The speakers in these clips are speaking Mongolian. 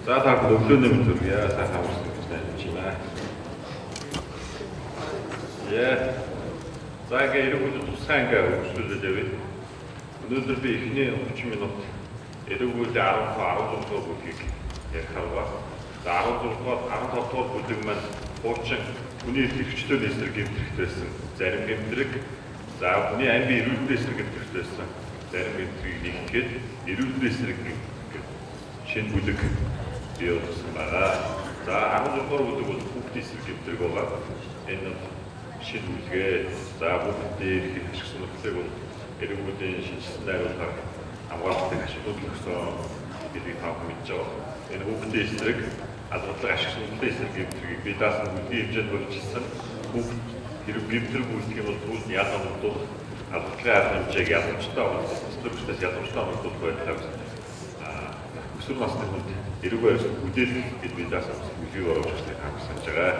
За та өглөөний мэнд хүргье. Сайхан амарсан байна. Яа. За ингээ эргүүл тусгай ингээ хөгжүүлээд явъя. Өнөөдөр би эхний 30 минут эргүүлээ 16 бүлгийг ярих аваа. За 16 15 дугаар бүлэг маань хуучин хүний эрхчлөө эсрэг гэмтрэгт байсан зарим гэмтрэг. За хүний амби эрүүл эсрэг гэмтрэгт байсан зарим гэмтрийг нэгтгэхэд эрүүл эсрэг шинэ бүлэг бий болсон байгаа. За 16 дугаар бүлэг бол хүүхдийн эсрэг гэмтрэг байгаа. Энэ шинэ бүлгээ. За хүүхдийн эрхийг ашигласан нөхцөлийг бол эрүүлийн шинжилсэн найруулгаар хамгаалалтыг ашиглуулах гэсэн гэдгийг та бүхэн мэдж байгаа. Энэ хүүхдийн эсрэг албадлага ашигласан хүүхдийн эсрэг гэмтрийг би даасан бүлгийн хэмжээнд болжсэн. Хүүхд хэрэг гэмтрэг үйлдэх юм бол түүнд ялгамжлуулах албадлагын арга хэмжээг ялгамжтай өсвөрчдөөс ялгамжтай хэмжүүлэх байдлаар өсвөр насны хүнд эрүүг барьсан бүдээлэх гэдэг би даасан бүлгийг оруулж ирснийг хангасан байгаа.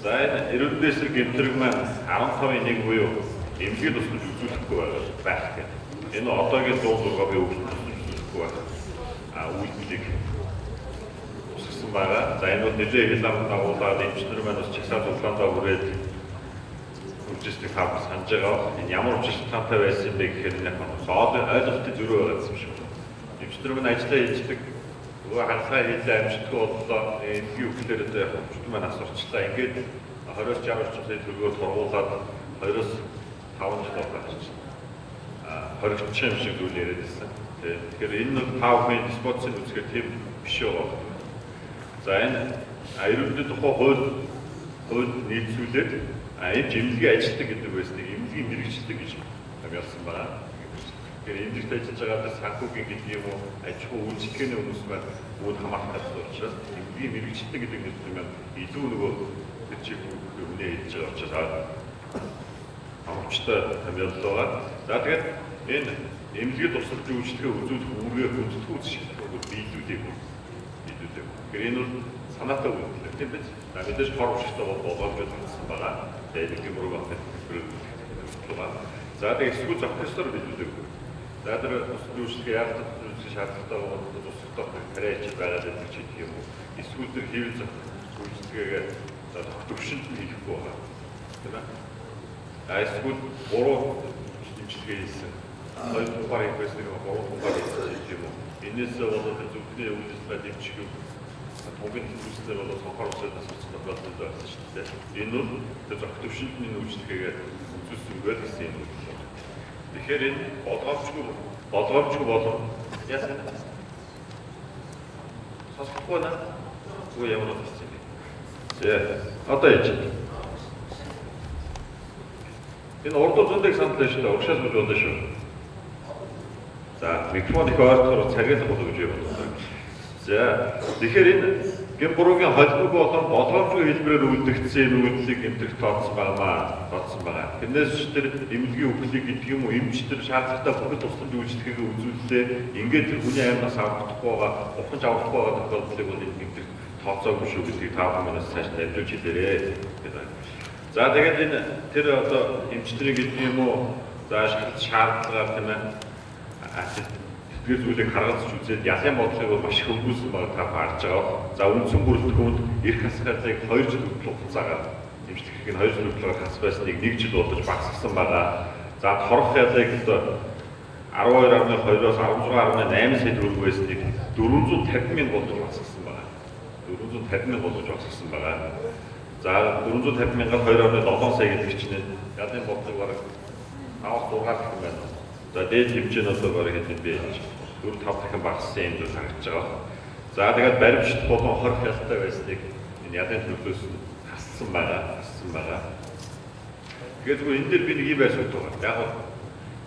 За энэ эрүүл эсрэг гэмтрэг маань 15-1 буюу эмнэлгийн тусламж үзүүлэхгүй байх гэх. Энэ одоогийн 106 бие үзүүлэхгүй байх. Үйлдэлийг усгсан байгаа. За энэ бол нэлээд хялбар дагуулад эмчнэр маань бас чагсаалт улаандаа хүрээд үржистэй хавар санаж байгаа. Энэ ямар учиртай байсан бэ гэхээр яг ойлголтын зөрүү байгаа юм шиг. Эмчнэр маань ажиллаа хийдэг. Нөгөө хандлага хийлээ амжилтгүй боллоо. Энэгийн үгээр хөвчт маань асуурчлаа. Ингээд 20-60 жилийн төлөвөөр тургуулад 2-5 жил болчихсон. 20 юм шиг зүйл яриад байсан. Тэгэхээр энэ нь паувын диспозицийн үзэхээр тийм биш байгаа. За энэ эрүүлийн тухай хууль нийцүүлээд энэ эмнэлгийн ажилтдаг гэдэг байсныг эмнэлгийн мэрэгчлэг гэж томьёолсон байна. Тэгэхээр эмнэлэгт ажиллаж байгаа санхүүгийн гэдэг юм уу аж ахуй үйлчлэгээний хүмүүс маань өөр хамаарах талтай учраас эмнэлгийн мэрэгчлэг гэдэг нь маань илүү нөгөө тэр чиг үнэ хийж байгаа учраас амрчтай томьёолол байгаа. За тэгээд энэ эмнэлгийн тусламж үйлчлэгээ үзүүлэх үүргээ хүндэтгэх үзшилтүүд биелүүлдэг. Тэгэхээр энэ бол санаатай үйлдэл тийм биз? Мэдээж хор уршигтай болгоод байсан байгаа. Тэгээд нэг юм руу багтах байгаа. За тэгээд эсвэл зохицоор биелүүлдэг. За тэр тусламж үйлчлэгээ яаж төлөвлөж шаардлагатай байгаа тусламж тариач байгаад байдаг ч гэх юм уу. Эсвэл тэр хэвлэл үйлчлэгээгээ төвшөнд хийхгүй байгаа. Тийм ээ. Эсвэл 3 имчилгээ хийсэн. Хоёр дугаар инвестиг 3 дугаар хийж юм уу. Энээс болоод зөвхөн үйлчлэл дэмжих юм. Төгөн үйлчлэл болоод сонхор усад асуусан тохиолдол байсан шүү дээ. Энэ бол тэр зохих төвшөлтний үйлчлэгээгээ үзүүлсэн үгээр гэсэн юм. Тэгэхээр энэ болгоомжгүй болов. Яасан бэ? Сонсохгүй наа. Үгүй ямар болсон юм бэ? За одоо яж. Энэ урд зөндөг санал шүү дээ. Урагшаас болж болно шүү. За микрофон их ойртохоор цагаалах болов гэж байна. За тэгэхээр энэ гэмбуруугийн холбог болон болгоомжгүй хэлбэрээр үйлдэгдсэн энэ үйлдэлийг гэмтрэх тооцсон байгаа. Тэрнээс тэр эмнэлгийн үхлийг гэдэг юм уу эмч тэр шаардлагатай бүхэл тусламж үйлчлэгийг үзүүлээ. Ингээд тэр хүний аймнаас аврахдахгүй байгаа, ухаж аврахдахгүй байгаа тохиолдлыг бол энэ гэмтрэх тооцоогүй шүү гэдгийг та бүхнээс цааш дамжуулж хэлээрэй. За тэгээд энэ тэр одоо эмчтрийн гэдэг юм уу за шаардлагаар тийм ээ тэр зүйлийг харгалзаж үзээд ялын бодлогыг бол маш их хөвгүүлсэн байгаа та харж байгаа. За үндсэн бүрэлдэхүүнд эрх хасгаалыг 2 жил хугацаагаар эмчлэхийг нь 2 жил хугацаагаар хас байсныг 1 жил болж багасгасан байгаа. За хорох ялыг 12.2-оос 16.8 сая төгрөг байсныг 450 мянга болж багасгасан байгаа. 450 мянга болж багасгасан байгаа. За 450 мянгад 2.7 сая гэдэг чинь ялын бодлого бараг 5-6 дахин байна. За дээд хэмжээ нь одоо бараг хэдэн бэ? 4-5 дахин багассан юм зүйл харагдаж байгаа. За тэгээд баримтчд болон хорих ялтай байсныг энэ ялын төлөвлөөс хассан байгаа. Тэгээд зүгээр энэ дээр би нэг юм байсууд байгаа. Яг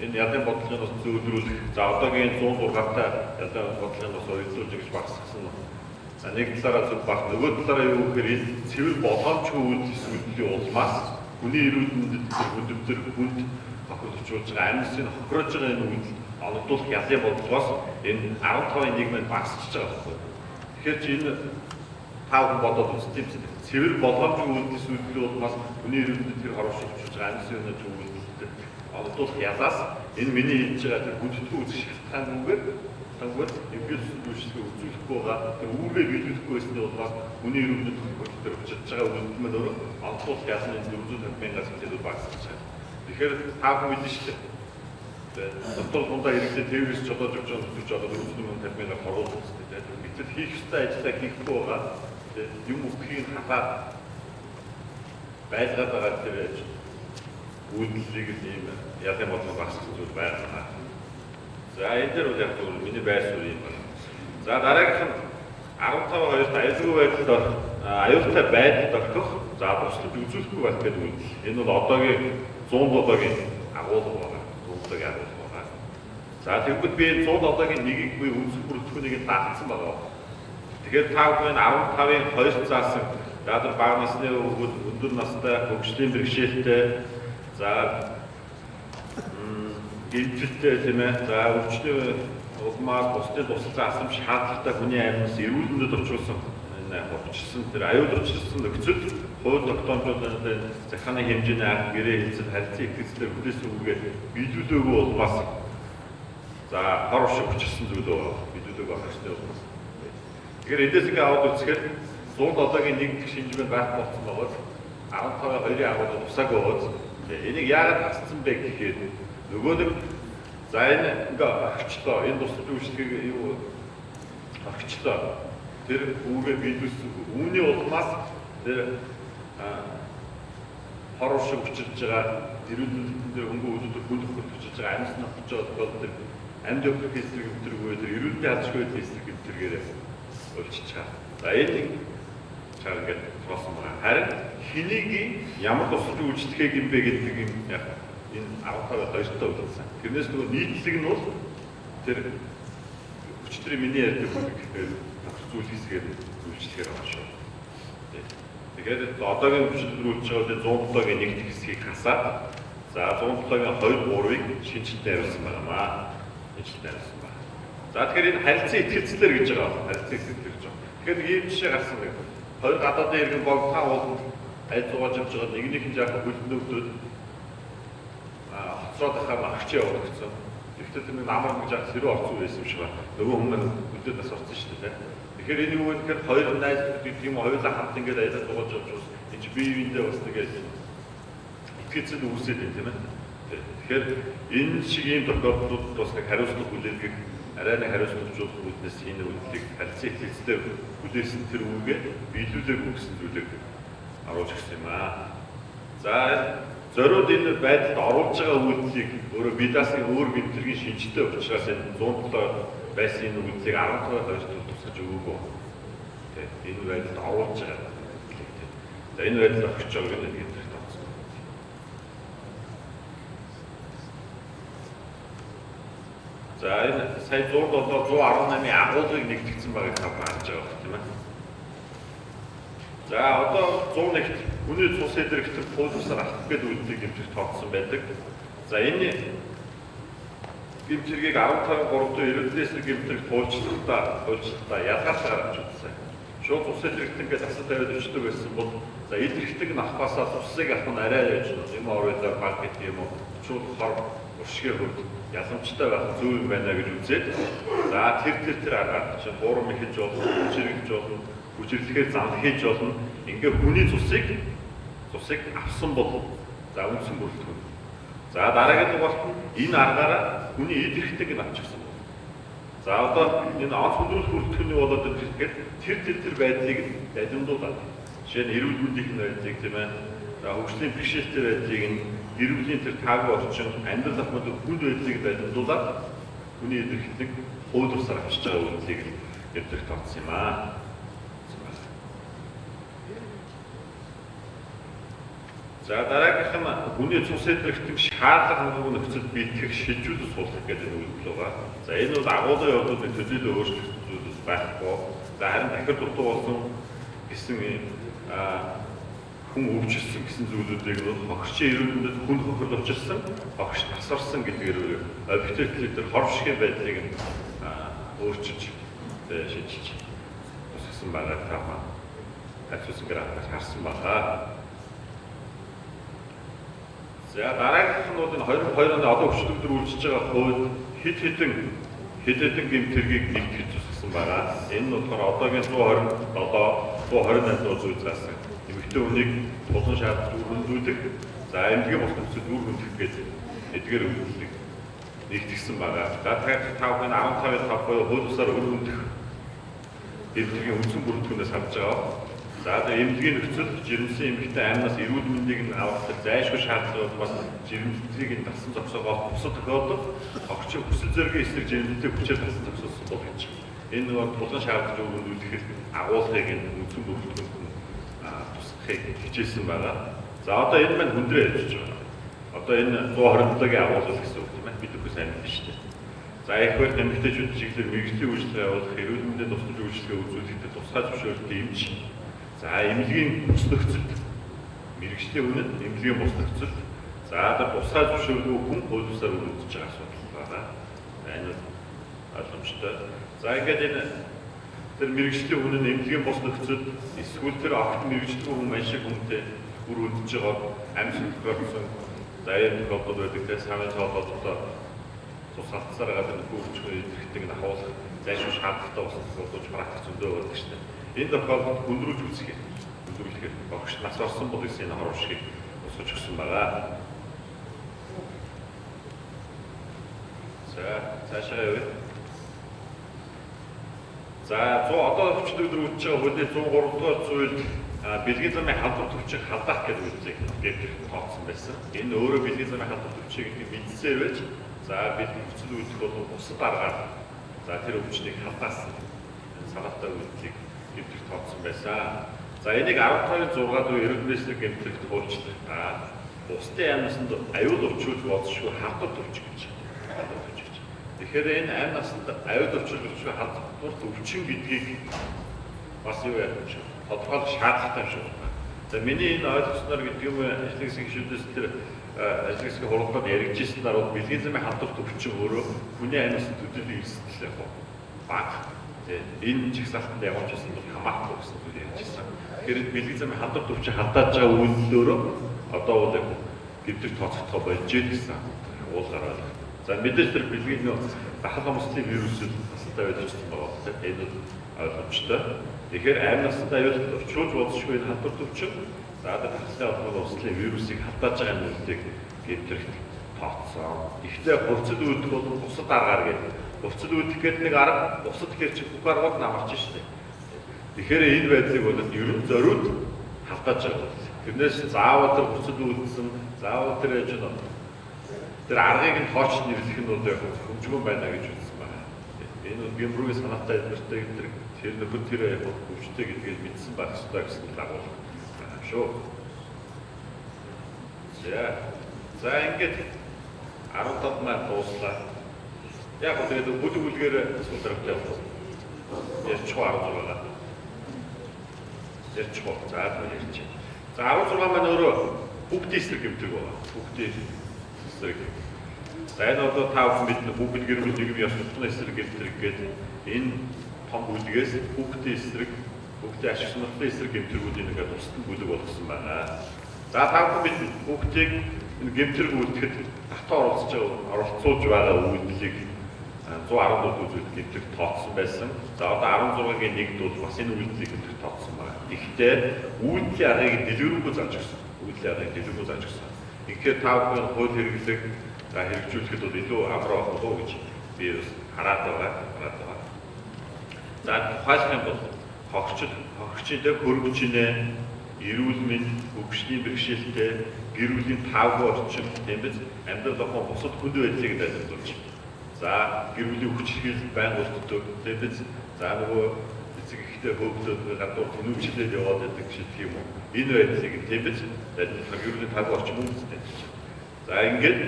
энэ ялын бодлогоос зөөлрүүлэх. За одоогийн 106-тай ялын бодлогоос ойлуулж гэж багасгасан. За нэг талаараа зөв баг нөгөө талаараа юу гэхээр энэ цэвэр болгоомжгүй үйлдлийн улмаас хүний эрүүл мэндэд хөдөлгөөр хүнд хохирлуулж байгаа амьсгалыг хохироож байгаа энэ үйлдэл оногдуулах ялын бодлогоос энэ 15-1 манд багасчихж байгаа байхгүй. Тэгэхээр чи энэ та бүхэн бодоод үзтээ юм чинь цэвэр болгоомжгүй үйлдлийн улмаас хүний эрүүл мэндэд тэр хоромжлуулж байгаа амьсгалыг үйлдэл олдуулах ялаас энэ миний хийж байгаа тэр бүтэтгэл үзэх шалтгаангүйгээр тангууд импульсд үйлчлэгээ үзүүлэхгүй байгаа. Тэр үүргээ биелүүлэхгүй байсны улмаас хүний эрүүл мэндийн төр очиж байгаа үйлдэлмэл өөрөө олдуулах ялны 450,000-аас илүү багасч байгаа. Тэгэхээр та бүхэн мэдэн шүү дээ. Дотор дундаа иргэдэд тэрвэс жолоож өгч байгаа нөхдөж одоо 450,000-аар хоруулах хэрэгтэй. Гэтэл хийх ёстой ажлаа хийхгүй байгаа. Юм өгөхийг хатаад байлгаад байгаа тэр үйлдэлийг ийм ялын бодлого багасгах зүйл байна. За энэ дээр бол яг зөв миний байр суурь юм байна. За дараагийнх нь 15-2-т аюулгүй байдлаар аюултай байдал тогтох за бусдад үзүүлэхгүй байх гэдэг үйлдэл. Энэ бол одоогийн 100 одоогийн агуулга байна. 100 одоогийн агуулга байна. За тэгвэл би 100 одоогийн нэгийг би үндэс бүрэлдэхүүнийг даатсан байгаа. Тэгэхээр та бүхэн 15-ын 2-т заасан яадар бага насны өндөр настай хөгжлийн бэрхшээлтэй за гинтэлтэй тийм ээ за өвчнөө улмаар бусдын тусалцаа асам шаардлагатай хүний амьнаас эрүүл мэндэд орчуулсан энэ хурцсан тэр аюулрчлсан нөхцөл хууль тогтоомжуудын захааны хэмжээний арга гэрээ хэлцэл харилцан ихтэй хүлээсэн үгээр биелүүлээгүй улмаас за хор шиг хүчсэн зүйл биелүүлээгүй ахстай улмаас тэгэхээр эндээс ингээ аваад үзэхээр 100 одоогийн нэг шинжмээр байх болсон байгаа 15-2-ын агуулга тусааг байгааз энийг яагаад хасцсан бэ гэхээр нөгөө нэг за энэ ингээ агчлаа энэ тусад үйлчлэгийг юу агчлаа тэр үүгээ биелүүлсэн үүний улмаас тэр хороо шиг хүчилж байгаа эрүүл мэндийн дээр хөнгө үүдээр хүлэх хүчилж байгаа амьс навчаад бол тэр амьд өвлөх хэсэг гэмтэргүй тэр эрүүл мэндийн хадшгүй хэсэг гэмтэргээрээ өлчиж байгаа. За энэ чаар ингээд тоосон байгаа. Харин хэнийг ямар тусад үйлчлэхээ гэмбэ гэдэг юм яг энэ 15-2-т үлдсэн. Тэрнээс нөгөө нийтлэг нь бол тэр өчтөрийн миний ярьдаг зүйл хэсгээр үйлчлэхээр байгаа шүү. Тэгэхээр одоогийн үйлчлүүлж байгаа 100 долоогийн нэг хэсгийг хасаад за 100 долоогийн 2-3-ыг шинжилтээр явуулсан байнамаа. Шинжилтээр явуулсан байна. За тэгэхээр энэ харилцан итгэцлэр гэж байгаа. Харилцан итгэцлэр гэж байгаа. Тэгэхээр ийм жишээ гарсан байх. Хоёр гадаадын иргэн богдхан бол аль зугааж явж байгаа нэгнийх нь яг хөлбөнөөдөд хоцроод ахаа магчаа явагдсан. Тэгвэл тэр нэг амар гэж яг хэрэг орцсон байсан юм шиг байна. Нөгөө хүмүүс хөдөөд бас орсон шүү дээ. Тэгэхээр энэ юу вэ гэхээр хоёр найз гэдэг юм хоёулаа хамт ингээд аялал зугааж явж бас энэ чи бие биендээ бас тэгээд итгэцэл үүсээд байна тийм ээ. Тэгэхээр энэ шиг ийм тохиолдлууд бас нэг хариуцлага хүлээлгэх арай нэг хариуцлагажуулах үүднээс энэ үйлдэлийг харилцан ихтэй хүлээсэн тэр үгээ биелүүлээгүй гэсэн зүйлийг оруулж өгсөн юм аа. За зориуд энэ байдалд оруулж байгаа үйлдэлийг өөрөө бидасын өөр гэмтэргийн шинжтэй учраас энэ 107 байсан энэ үйлдэлийг 15-2-т тусгаж өгөөгүй. Энэ байдалд оруулж байгаа. За энэ байдалд орчих жоо гэдэг нь гэмтэрт тооцсон. За энэ сая 107-118-ийн агуулгыг нэгтгэсэн байгааг та харж байгаа тийм ээ. За одоо 101-т хүний цус эдэрхтэр пуулсаар алтах гэдэг үйлдэлийг гэмтэрт тооцсон байдаг. За энэ гэмтэргийг 15-3-т эрдэнэс гэмтэрт хуульчлалтаа ялгаалтаар авч үзсэн. Шууд цус эдэрхтэр ингээд асар тавиад өчтөг байсан бол за эдэрхтэг нь авахаасаа цусыг авах нь арай яж юм оройдоор баг гэдэг юм уу. Шууд хор уршигээ хөвд яламжтай байх зүйл юм байна гэж үзээд за тэр аргаар чинь буурам ихэж болно, хүчрэгж болно, хүчрэхээ зам хийж болно. Ингээ хүний цусыг авсан бол за үнсэн бүрэлдэхүүн. За дараагийн дугаарт энэ аргаараа хүний эдэрхтэг нь авчихсан байна. За одоо энэ онц хүндрэл бүрэлдэхүүний болоод ирэхэд тэр байдлыг дамжуулаад жишээ нь эрүүл мэндийн байдлыг тийм ээ. За хөгжлийн бэрхшээлтэй байдлыг нь эрүүлийн тэр таагүй орчин амьдрал ахмад хүнд байдлыг дамжуулаад хүний эдэрхтэг хууль бусаар авчиж байгаа үйлдэлийг гэмтэрт тооцсон юм аа. За дараагийнх нь хүний цус эдэрхтэг шаардлага хангалттай нөхцөл биелэх шилжүүлэлт суулгах гэдэг үйлдэл байгаа. За энэ бол агуулгын явдлын төлөөлөл өөрчлөлт зүйлс байхгүй. За харин дахиад дутуу болсон гэсэн хүн өвчлсөн гэсэн зүйлүүдийг нь хогчийн эрүүл мэндэд хүн хохирол учирсан, хогч тасарсан гэдгээр объективлэр тэр хоршгийн байдлыг нь өөрчилж шийдэж тусгасан байгаа таамаа. Хацуусан графикаас харсан байна. За дараагийнх нь бол энэ 22 оны одоо өчтөр үйлчилж байгаа хувьд хэд хэдэн гэмтэргийг нэгтгэж тусгасан байгаа. Энэ нь болохоор одоогийн 127, 128 зүй заасан эмэгтэй хүнийг тулан шаардж өргөнүүлэх, за эмнэлгийн бус нөхцөл үр хөндөх гэдэг эдгээр үйлдэлийг нэгтгэсэн байгаа. За тэгэхээр 15-5 буюу хууль бусаар үр хөндөх эмнэлгийн үндсэн бүрэлдэхүүнээс хамж байгаа. За эмнэлгийн нөхцөл жирэмсэн эмэгтэй амнаас эрүүл мэндийг нь авах зайлшгүй шаардлага бас жирэмслийг нь дасан зогсоогоо бусад тохиолдолд огчийн хүсэл зоригийн эсрэг жирэмслэлтэй хүчээр дасан зогсоосон бол гэж. Энэ нэг тулгын шаардлагыг өргөнүүлэхэд агуулгыг нь үндсэн бүрэлдэхүүнд тусгахыг хичээсэн байгаа. За одоо энэ маань хүндрээ явж байгаа. Одоо энэ 127-гийн агуулга гэсэн үг тийм ээ. Бид бүхэн сайн мэднэ шүү дээ. За их хөл эмэгтэйчүүд чиглэлээр мэргэжлийн үйлчлэг явуулах, эрүүл мэндэд тусламж үйлчлэгээ үзүүлэхдээ тусгай зөвшөөрөлт дэмж. За эмнэлгийн бус нөхцөлд мэргэжлийн үнэт эмнэлгийн бус нөхцөлд за тусгай зөвшөөрөл хүн хууль бусаар өргөдөж байгаа асуудал байна. Энэ ойлгомжтой. За ингээд энэ тэр мэргэжлийн үнэ эмнэлгийн бус нөхцөлд эсвэл тэр огт мэргэжлийн хүн маш их хүнтэй үр хөндж байгаа амьсгал тохиолдсон зарим тохиолдол байдаг. Тэр самын тоололтод тусгаалцсаар гадна хөвчгөө идэхдэг нь ахуулах зайлшгүй шаардлагатай болсон практик зөндөө байдаг шүү дээ. Энэ тохиолдолд хүндрүүлж үзүүлэхээр багш нас орсон бол энэ харуулшгийг усгаж өгсөн байгаа. За цаашаа явъя. За 100 одоо өвчтөд үүсэж байгаа хуулийн 103 дугаар зүйлд бэлгийн замын халдвар төвчийг халдаах гэдэг үгсийг гэрдэх тооцсон байсан. Энэ өөрөө бэлгийн замын халдвар төвчийг мэдсээр байж за бэлгийн нөхцөл үйлдэх бол бусад аргаар за тэр өвчнийг халдаасан санаатай үйлдэлийг гэмтэх тооцсон байсан. За энийг 12-6 дэх эрдэнэслэг гэмтэлд хуульчлах. Бусдын амьсанд аюул учруулж бодсошгүй халдвар төвч гэж. Тэгэхээр энэ амь насанд аюул учруулж халдвар төвчин гэдгийг бас юу яах вэ? Тодорхойлох шаардлагатай юм шиг байна. За миний энэ ойлгосноор гэдэг юм ажлын хэсгийн гишүүдээс тэр ажлын хэсгийн хуралдаад яригдчихсэнээр бол бэлгийн замын халдвар төвчин өөрөө хүний амьсанд төдийлөн эрсдэл яг баг. Энэ жигсаалтанд явуулчихсан бол хамаахгүй гэсэн үг ярьжсэн. Тэгэхээр бэлгийн замын халдвар төвчин халдааж байгаа үйлдэлөөрөө одоо бол гэмтэх тооцохдоо болж ийн гэсэн уулгаар байна. За мэдээж тэр бэлгийн дахал амсны вирусыг хасалтай байдаг байгаа. Энэ ойлгомжтой. Тэгэхээр амь насанд аюул учруулж бодсошгүй энэ халдвар төвчин за дахлын холбооны услын вирусыг халдааж байгаа юм үлдийг гэмтэрхт тооцсон. Ихтэй хувцад үүдэх бол бусад аргаар гэдэг. Хувцад үүдэх гэдэг нэг арга, бусад гэхэр чи бүх аргууд намарч штэ. Тэгэхээр энэ байдлыг бол ерөн зориуд халдааж байгаа. Тэрнээс заавал тэр хувцад үүдсэн, заавал тэр ээж нь тэр аргыг нь тооч нэрлэх нь бол яг хэмжгүй байна гэж үзсэн байна. Энэ гэмрүүгийн санаатай илэртэй тэр нөхөд тэр өвчтэй гэдгийг мэдсэн байх ёстой гэсэн дагуулга байна шүү. За ингээд 17 маань дууслаа. Яг гоо тэгээд бүлэг бүлгээр суулгавч явуулсан. Ярьчих 16 байгаа. Ярьчих. За ярьчих. За 16 маань өөрөө бүгдийн эсрэг гэмтэг байна. Бүгдийн эсрэг. За энэ одоо та бүхэн бид бүгд гэр бүл нэг ёс суртахууны эсрэг гэмтэг гэдэг энэ том бүлгээс бүгдийн эсрэг, бүгдийн ашиг сонирхлын эсрэг гэмтэргүүдийн нэгэ тусдан бүлэг болгосон байна. За та бүхэн бид бүгдийг энэ гэмтэрг үлдэхэд татаа оролцуулж байгаа үйлдэлийг 114 үзүүлэлт гэмтэрг тооцсон байсан. За одоо 16-гийн 1-д бол бас энэ үйлдэлийг гэмтэрг тооцсон байна. Гэхдээ үйлдлийн аргыг дэлгэрүүлгүй зааж өгсөн. Үйлдлийн аргыг дэлгэрүүлгүй зааж өгсөн. Тэгэхээр та бүхэн хууль хэрэглэх хэрэгжүүлэхэд бол илүү амраа болов гэж би хараад байгаа. За тухайлах юм бол хогчид хөргөчнээ эрүүл мэнд хөгжлийн бэрхшээлтэй гэр бүлийн тавгүй орчин тийм биз амьдрал ахуй бусад хүнд байдлыг тайлбарлаж. За гэр бүлийн хүчлэл байнга устдаг тийм биз за нөгөө эцэг ихтэй хөвгдөд гадуур тэнүүчлээд яваад байдаг шиг юм уу. Энэ байдлыг тийм биз гэр бүлийн тавгүй орчин үндэстэй. За ингээд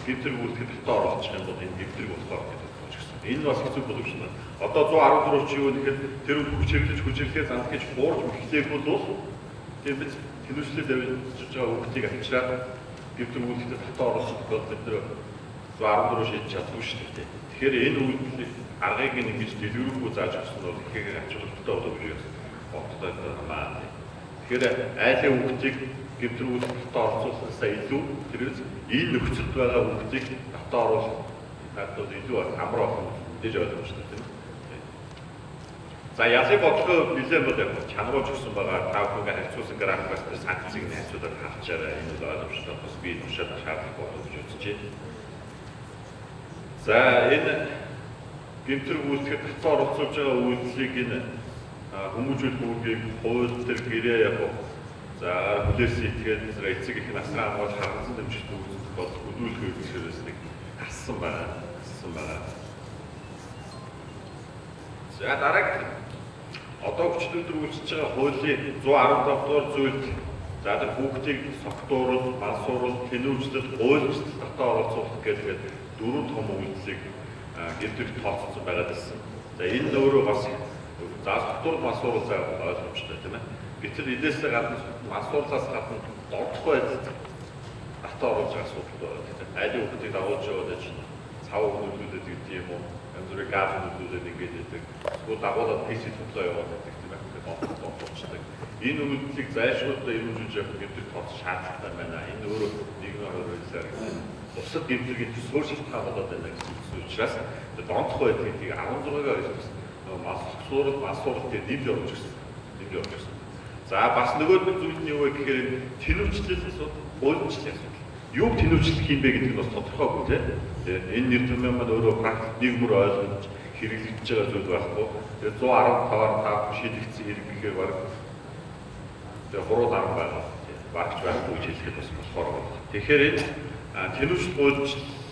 гэмтэрг үлдэхэд дотор орчих юм бол энэ гэмтэрг болохоор гэдэг. Энэ бас хэцүү боловч байна. Одоо 114 чи юу гэхээр тэр хүчирлэж зандах гэж хуурж мэхлээх бол тийм биз тэнүүслээд авчиж байгаа хүүхдийг авчираад гэмтэрг үлдэхэд дотор орчих бол бид нэр 114 шийдэж чадгүй шүү дээ. Тэгэхээр энэ үйлдэл аргыг ингэж дэлгэрүүлгүй зааж өгсөн бол ихээр ач холбогдолтой болов гэж боддог байна. Тэгэхээр айлын хүүхдийг гэмтрүүд дотоо орцуулсанаас илүү тэрээс энэ нөхцөлд байгаа хүүхдийг дотоо оруулах надад илүү амар болох мэдээж ойлгомжтой тийм. За ялын бодлого нэлээд бол чанарууч өгсөн байгаа. Та бүхэн харьцуулсан графикаас санкцыг найзуудаар харчаарай. Энэ бол ойлгомжтой бас би туршаад шаардлага болох гэж үзэж байна. За энэ гэмтэр гүйцэтгэд татсан оролцуулж байгаа үйлдэлийг энэ хүмүүжүүлэх үүргийг хууль төр гэрээ явах. За хүлээсэн этгээд эцэг их насраа хамгаалах харгалзан дэмжих үүрэг бол хөдөлгөх үйлчлэлээс нэг гарсан байна. За дараагийн одоо хүчлүүдээр үйлчилж байгаа хуулийн 115 дугаар зүйлд за тэр хүүхдийг согтуурал, мансуурал, тэнүүжлэл, хуульчлал дотоо оролцуулах гэдэг дөрвөн том үйлдэлийг гэмтэрт тооцсон байгаа гэсэн. За энэ өөрөө бас за согтуурал, мансуурал зай ойлгомжтой тийм ээ. Гэтэл эдээс гадна мансуурлаас гадна дордох байдалд дотоо оруулж байгаа асуудал байна тийм ээ. Айл хүүхдийг дагуулж яваад чинь цав өгнүүлээд гэдэг юм уу? Амдрыг газ нөлөөлөд ингэж идэг. Тэгвэл дагуулад PC тоглоо яваад байдаг тийм ээ. Донтолчдаг. Энэ үйлдэлийг зайлшгуулалтаа өргөжүүлж явах гэдэг тооцох шаардлагатай байна. Энэ өөрөө нийгмийн хөрөлсөөр бусад гэмтэргийн төсвөр шалтгаан болоод байна гэсэн учраас донтох байдлыг 16-гаар ойлгож масуурал дээр нэмж орж ирсэн. За бас нөгөө зүйл нь юу вэ гэхээр тэнүүрчлэл асуудал, уйлчлал асуудал. Юуг тэнүүрчлэх юм бэ гэдэг нь бас тодорхойгүй тийм. Энэ нэр томьёо маань өөрөө практик нийгмээр ойлгож хэрэгжиж байгаа зүйл байхгүй. Тэгээ 115-аар шийдэгдсэн хэрэг гэхээр баг тэгээ 310 байгаа. Багч байхгүй гэж хэлэхэд бас болохоор байна. Тэгэхээр энэ тэнүүрчлэл уйлчлал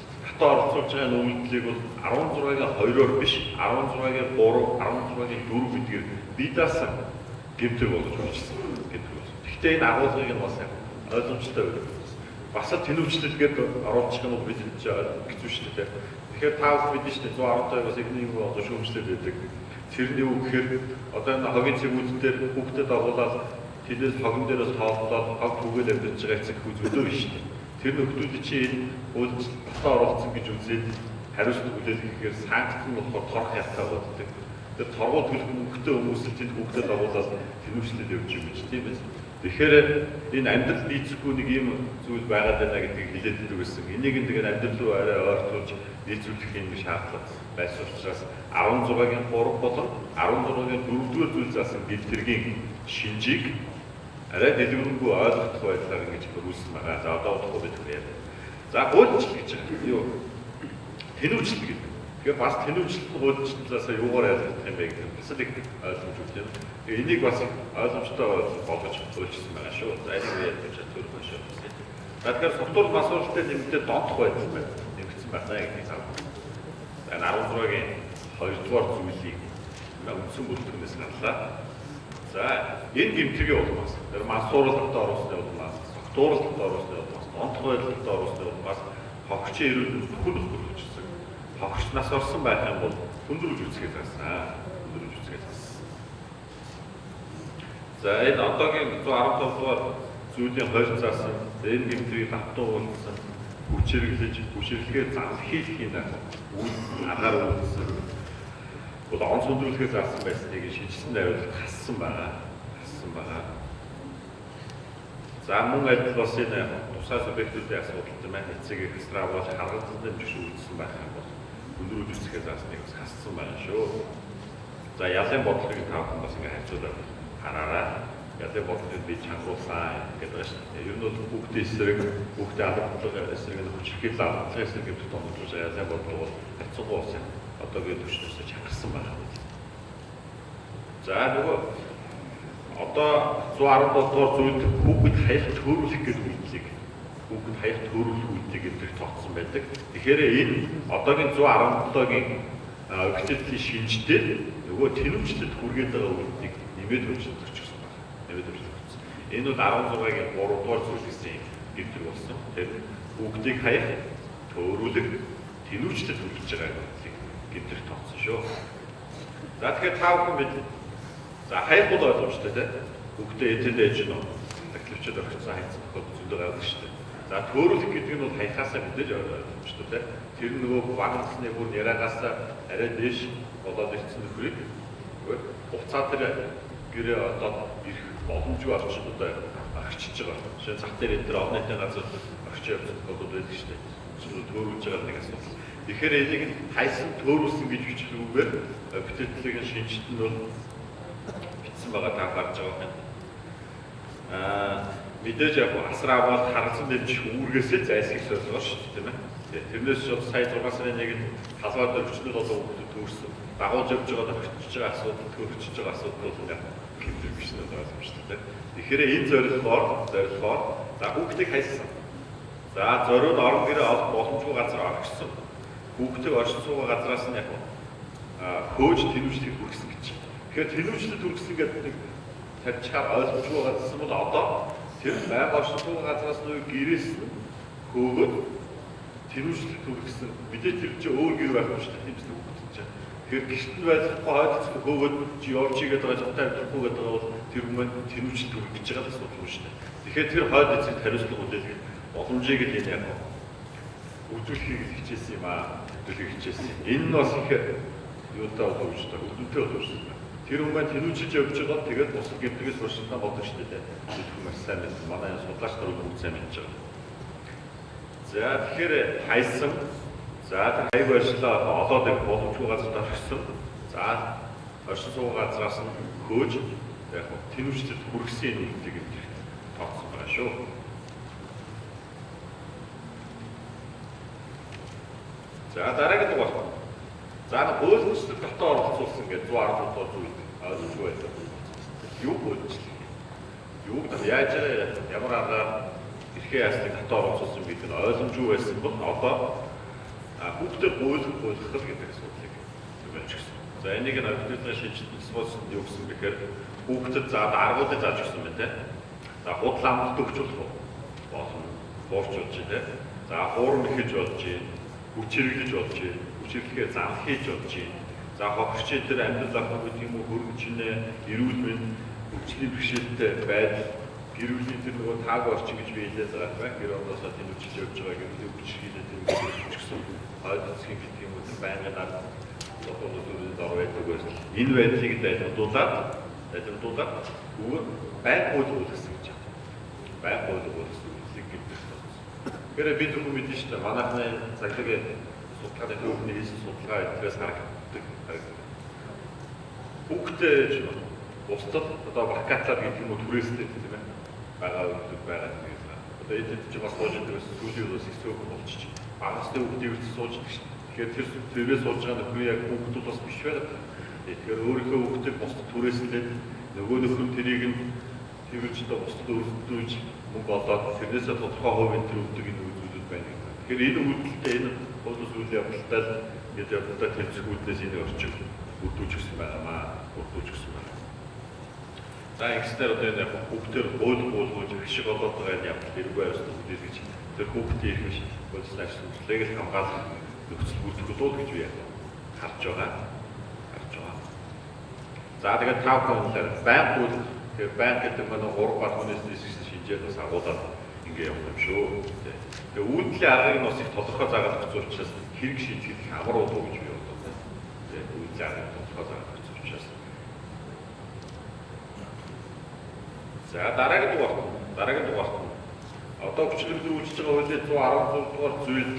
дотоо оролцуулж байгаа үйлдэлийг бол 16-гийн 2-оор биш 16-гийн 3, 16-гийн 4 гэдгээр бие даасан гэмтэр болгож үйлчилсэн. Гэхдээ энэ агуулгыг нь бас ойлгомжтой байх. Бас тэнүүрчлэлгээд оруулах юм бол бид хэцүү шүү дээ. Тэгэхээр та бүхэн мэдэн шүү дээ 112-аас эхний юм одоо шүүмжлээд байдаг. Тэрний үг гэхээр одоо энэ хогийн цэгүүд дээр хүүхдэд агуулаад тэдээс хогон дээрээс тоолдоод хог түгээл амьдарч байгаа эцэг хүү зөвлөө биш шүү дээ. Тэр нөхдүүд чинь энэ үйлдэл дотоо оролцсон гэж үзээд хариуцлага хүлээх гэхээр санкц нь болохоор торох ялтай болдог. Тэр торгууд төлөх мөнгөтэй хүмүүс л тэнд хүүхдэд агуулаад тэнүүрчлэл явж юм гэж тийм ээ. Тэгэхээр энэ амьдрал нийцэхгүй нэг юм зүйл байгаад байна гэдгийг хэлээд өгдөг гэсэн. Энийг тэгээд амьдрал руу арай ойртуулж нийцүүлэх юм шаардлага байсан учраас 16-гийн 3 болон 16-гийн 4-р зүйл заасан гэмтэргийн шинжийг арай дэлгэрэнгүй ойлгох байдлаар ингэж хөрвүүлсэн байгаа. За одоо удахгүй бид хүрээ. За хуульчлал гэж юу? Тэнүүрчлэл гэдэг. Тэгэхээр бас тэнүүрчлэл хуульчлалаас юугаар ялгах юм бэ гэдэг нь бас их ойлгомж өгч байна. Энийг бас ойлгомжтой болгож хуульчилсан байгаа шүү. За энэ үеэр гэж төрөх байх шүү. Тэгэхээр согтуурал масууралтай нэмэлтээр донтох байдал байна. Нэмэгдсэн байна гэдгийг заавал. Энэ 16-гийн 2-р зүйлийг үндсэн бүртгэнээс гарлаа. За энэ гэмтэргийн улмаас тэр масуурал дотоо оруулсны улмаас, согтуурал дотоо оруулсны улмаас, донтох байдал дотоо оруулсны улмаас хогчийн эрүүл бүхэн нөхөрлөжсөн. Хогч нас орсон байх юм бол хүндрүүлж үзгээд байсан. За энэ одоогийн 115 дугаар зүйлийн хойш заасан энэ гэмтрийг давтан уулсан хүчирхлэхээр занхийлхийн агаар уулсан бол онц хүндрүүлэхээр заасан байсныг шийдсэн байвал хассан байгаа. За мөн адил бас энэ тусгай субъектүүдийн асуудалтай маань эцэг экстра болж харгалзан дэмжих үйлдэлсэн байх юм бол хүндрүүлж үзэхээр заасныг бас хассан байгаа шүү. За ялын бодлогыг тавхан бас ингэ хавцуулаад хараарай. Ялын бодлогыг би чангаруулсан гэдэг байна шүү дээ. Ер нь бол хүүхдийн эсрэг, хүүхдийн албадлага эсрэг нь хүчирхийлэл албадлага эсрэг гэдэг томруулж ялын бодлого бол хацуугүй болсон. Одоогийн төвчнөөсөө чангарсан байна. За нөгөө одоо 117 дугаар зүйлд хүүхэд хаялт хөөрүүлэх гэдэг үйлдэлийг хүүхэд хаялт хөөрүүлэх үйлдэлийг гэдэг тооцсон байдаг. Тэгэхээр энэ одоогийн 117-гийн өгөгдлийн шинжтэй нөгөө тэнүүрчлэлд хүргээд байгаа үйлдэлийг нэмээд хөгжүүлсэн байна. Энэ бол 16-гийн 3-р зүйл гэсэн гэмтэр болсон. Тэр хүүхдийг хаях, төөрүүлэх, тэнүүрчлэлд хүргэж байгаа үйлдэлийг гэмтэр тооцсон шүү. За тэгэхээр та бүхэн бид за хаях бол ойлгомжтой тийм. Хүүхдээ эцэд ээж нь тахливчд орчихсан хайцсан тохиолдол зөндөө гардаг шүү дээ. За төөрүүлэх гэдэг нь бол хаяхаасаа мэдээж ойлгомжтой тийм. Тэр нөгөө баг насны бүр яраагаас арай дээш болоод ирсэн нөхрийг хуцаа тэр гэрээ одоо ирэх боломжгүй орчнуудаа орчиж байгаа. Жишээ нь зах дээр энэ онлайнтай газар орчин явц бодод байдаг шүү дээ. Төөрүүлж байгаа нэг асуудал. Тэгэхээр энийг хайсан төөрүүлсэн гэж бичлүүгээр бүтээлчлэгийн шинжилт нь бол бичсэн байгаа та гарч байгаа юм. Мэдээж яг асраавал харгасан дэмжих үүргээсээ зайлсхийх байгаа шүү дээ, тийм ээ. Тэрнээс ч сая 6 сарын 1-нд халуун өвчнүүд болон хүүхдүүд төрсөн. Дагуулж явж байгаа тохирчж байгаа асуудал, төрөлжж байгаа асуудал бол яг хэмжээ биш надад ойлгомжтой. Тэгэхээр энэ зорилгоор за хүүхдийг хайсан. За зориуд орон гэрээ олох боломжгүй газар орчихсон. Хүүхдийг оршин суугаа газраас нь яг хөөж тэнүүжлийг хүргэсэн гэж. Тэгэхээр тэнүүжлийг хүргэсэн гэдэг нэг тавьчихаар ойлгомжгүй газар бол одоо тэр байнга оршин суугаа газраас нь гэрээс нь хөөгөөд тэнүүжлийг хүргэсэн. Мэдээ тэр чинь өөр гэр байх юм шүү дээ. Тэмцдэг хүүхд чинь. Тэгэхээр гэртэн байцахгүй хойдцох хөөгөөд чи явж игээд байгаа жавтай амьдрахгүй гэдэг бол тэр хүмүүс тэнүүжлийг хүргэж байгаа гэсэн үг шүү дээ. Тэгэхээр тэр хойд эцэг хариуцлага үлээлгэх боломжийг л энэ яг үзүүлэхийг хичээсэн юм аа. Үзүүлэхийг хичээсэн. Энэ нь бас их юутай болов шүү дээ. Өдөнтэй болов шүү дээ. Тэр хүмүүс тэнүүжилж явж байгаа тэгээд бус гэмтгээс сурсантаа бодно шүү дээ. Тэр хүмүүс сайн мэдсэн. Манай судлаач нар бүгд сайн мэдж байгаа. За тэгэхээр хайсан. За тэр хайг барьшлаа олоод их боломжгүй газар орчихсон. За оршин суугаа газраас нь хөөж яг тэнүүжилт хүргэсэн энэ үгтийг тооцсон байгаа шүү. За дараагийн дугаар. За хөөцөлд дотор оролцуулсан гэж 110 дуу зүйл ойлгож байсан. Юу хөөцөл? Юу яаж ямар аргаар эрхээ яслыг дотор оролцуулсан бид нь ойлгомжгүй байсан бол одоо хүүхдэд гуйлах гэдэг асуудлыг зөвлөж гисэн. За энийг нь өвдөлийн шинжилгээ спонсорд юу гэсэн бэхээр хүүхдэд за аргуудыг зааж өгсөн байна те. За худлаа амт өгч болно. Боорчулж те. За хуурн ихэж болж хүчирхэж болж байна. Хүчирхээ зам хийж болж байна. За хогч дээр амьдрал авах гэдэг юм уу хөргөчнэ, эрүүл мэнд, хүчний бэрхшээлтэй байдал, гэр бүлийн тэр нөгөө тааг орчин гэж би хэлээд байгаа байх. Гэр орносоо тэмүүлж явж байгаа гэр бүлийн хүчрхийлээ тэмүүлж гэсэн ойлгоцгийн гэдэг юм уу байнгын дараа одоодод дор байдаг байсан. Энэ байдлыг дайдуулаад өөр байг хууль гэсэн гэж байна. Байг хууль гэсэн үгийг гэдэг. Тэгэхээр бид хүмүүс мэдэн шүү дээ. Манайхны цаглагийн судалгааны төвхний хийсэн судалгаа эдгээс харагддаг. Хүүхдээ ч бусдад одоо бакалавр гэдэг юм уу түрээстэй тийм ээ. Байгаа хүүхдүүд байгаа юм. Одоо эдгээр чинь бас сууж байгаа сүүлийн үеэс их цөөхөн болчих. Багастай хүүхдийг үргэлж сууж байгаа шүү дээ. Тэгэхээр тэрээс сууж байгаа нөхөр яг хүүхдүүд бас биш байдаг. Тэгэхээр өөрийнхөө хүүхдийг бусдад түрээслээд нөгөө нөхөр тэрийг нь тэрүүчдээ бусдад өргөдүүлж мөнгө олоод тэрнээсээ тодорхой хувийн тэр өгдөг энэ үйлдэлүүд байна. Тэгэхээр энэ үйлдэлтэй энэ хуулиус үйл явдалтай гэдэг явдалтай тэмцэгүүднээс энэ орчим бүрдүүлж гисэн байнамаа. За экстер одоо энэ хүүхдээр гуйлж ашиг олоод байгаа юм хэрэггүй байсна гэж тэр хүүхдийн их биш болсны ажлыг л хамгаалах нөхцөл бүрдүүлэлт гэж би харж байгаа. За тэгээд тав хүнээр банк гэдэг нь 3 бат хүнээс нисгсэн шинжээр бас агуулад ингэ явах юм шүү. Тэгээд үйлдлийн аргыг бас их тодорхой заагаад өгч учраас хэрэг шийдэх амар удаа гэж би боддог. Тэгээд үйлдлийн аргыг тодорхой заагаад өгч учраас. За дараагийн дугаар. Одоо хүчлэгдүүлж байгаа хуулийн 116 дугаар зүйлд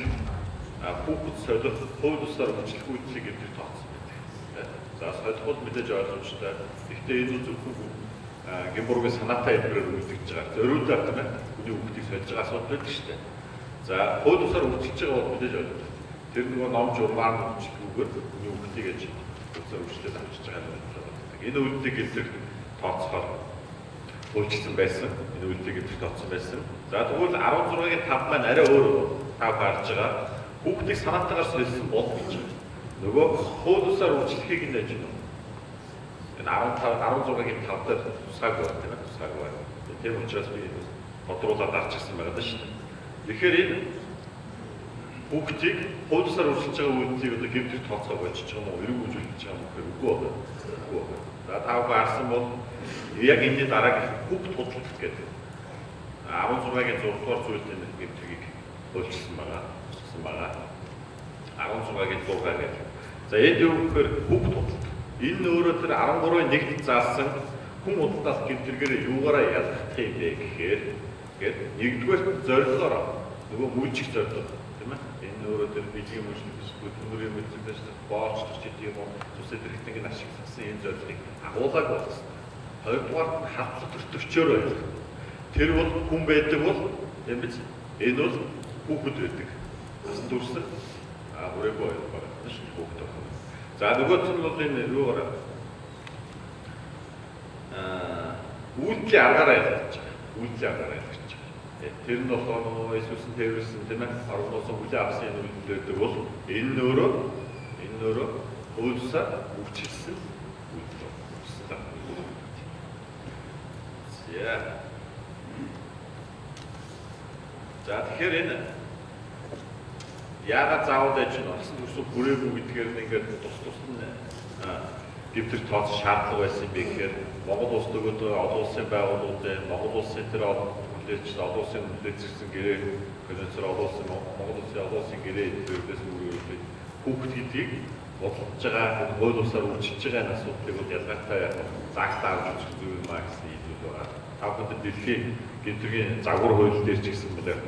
хүүхэд солих хууль ёсоор хүчлэгдүүлэх гэдэг тооцсон байдаг. За солиход мэдээж ойлгомжтой. Гэхдээ энэ зөвхөн гэмбургийн санаатай хэлбэрээр үлдэж байгаа. Зориулаад тийм ээ. Хүний хүүхдийг сольж байгаа асуудал байдаг шүү дээ. За хууль ёсоор хүчлэж байгаа бол мэдээж ойлгомжтой. Тэр нөгөө ном журмаар хүчлэгүүгээр хүний хүүхдийг ээж өсөр хүчлээд авчиж байгаа юм байна. Энэ үйлдэлийг гэдэг тооцохоор хөлжсөн байсан. Энэ үйлдэлийг гэдэг тооцсон байсан. За тэгвэл 16-гийн 5 маань арай өөр тав гарч байгаа. Хүүхдийг санаатайгаар солисон бол гэж байна. Нөгөө хууль ёсоор үйлчлэхийг нь ажиг. Энэ 16-гийн 5 дээр тусгаагүй байна тийм ээ. Тусгаагүй байна. Тийм учраас би бодруулаад арчсан байгаа даа шүү дээ. Тэгэхээр энэ хүүхдийг хууль ёсоор үйлчлэж байгаа үйлдэлийг одоо гэмтэх тооцоо болчих юм уу? Эрэг үзүүлж байгаа юм уу? Үгүй байна. За тав гарсан бол яг энэ дараагийн хүүхд худлах гэдэг 16-гийн 6 дугаар зүйлд энэ гэмтгийг хөлжсөн байгаа. 16-гийн 6 гэдэг. За энд юу гэхээр хүүхд худлах. Энэ өөрөө тэр 13-ийн 1-нд заасан хүн удаас гэмтэргээрээ юугаараа ялгах юм бэ гэхээр нэгдүгээр зорилгоороо нөгөө мужиг зорилго тийм ээ. Энэ өөрөө тэр биеийн мужиг эсвэл төмөрийн мужигдээс боолч ч гэдэг юм уу цус эдэрхтнийг нь ашигласан энэ зорилгыг агуулгааг болсон. Хоёрдугаар нь хавцлах төрчөөр байх. Тэр бол хүн байдаг бол тийм биз? Энэ бол хүүхэд байдаг. Бас дүрсэг хүрээгүй байна шүү дээ хүүхэд байна. За нөгөөт нь бол энэ юугаар үйлдлийн аргаараа ялгаж байгаа. Үйлдлийн аргаараа ялгаж байгаа. Тэр нь болохоор Иесусийн тэрвэрсэн тийм ээ. Аргуулсан хүлээ авсан энэ үйлдэлдэг бол энэ өөрөө хөөсөө өвчлсөн үйлдэл. За тэгэхээр энэ яагаад заавал байж нь орсон төрсөв хүрээгүй гэдгээр нь ингээд тус нь гэмтэр тооцох шаардлага байсан юм бэ гэхээр Монгол улс төгөөд олон улсын байгууллагууд Монгол улсын тэр хүлээлж олон улсын хүлээлцсэн гэрээ конвенцээр Монгол улсын гэрээ төрөөс үүргэв хүүхэд гэдгийг бодлож байгаа хууль бусаар үйлчилж байгаа асуудлыг бол ялгаатай загтаа авч үзэх зүйл маа гэсэн хэлбэл байгаа. Тавхад дэлхийн гэмтэргийн загвар хууль дээр ч гэсэн бол яг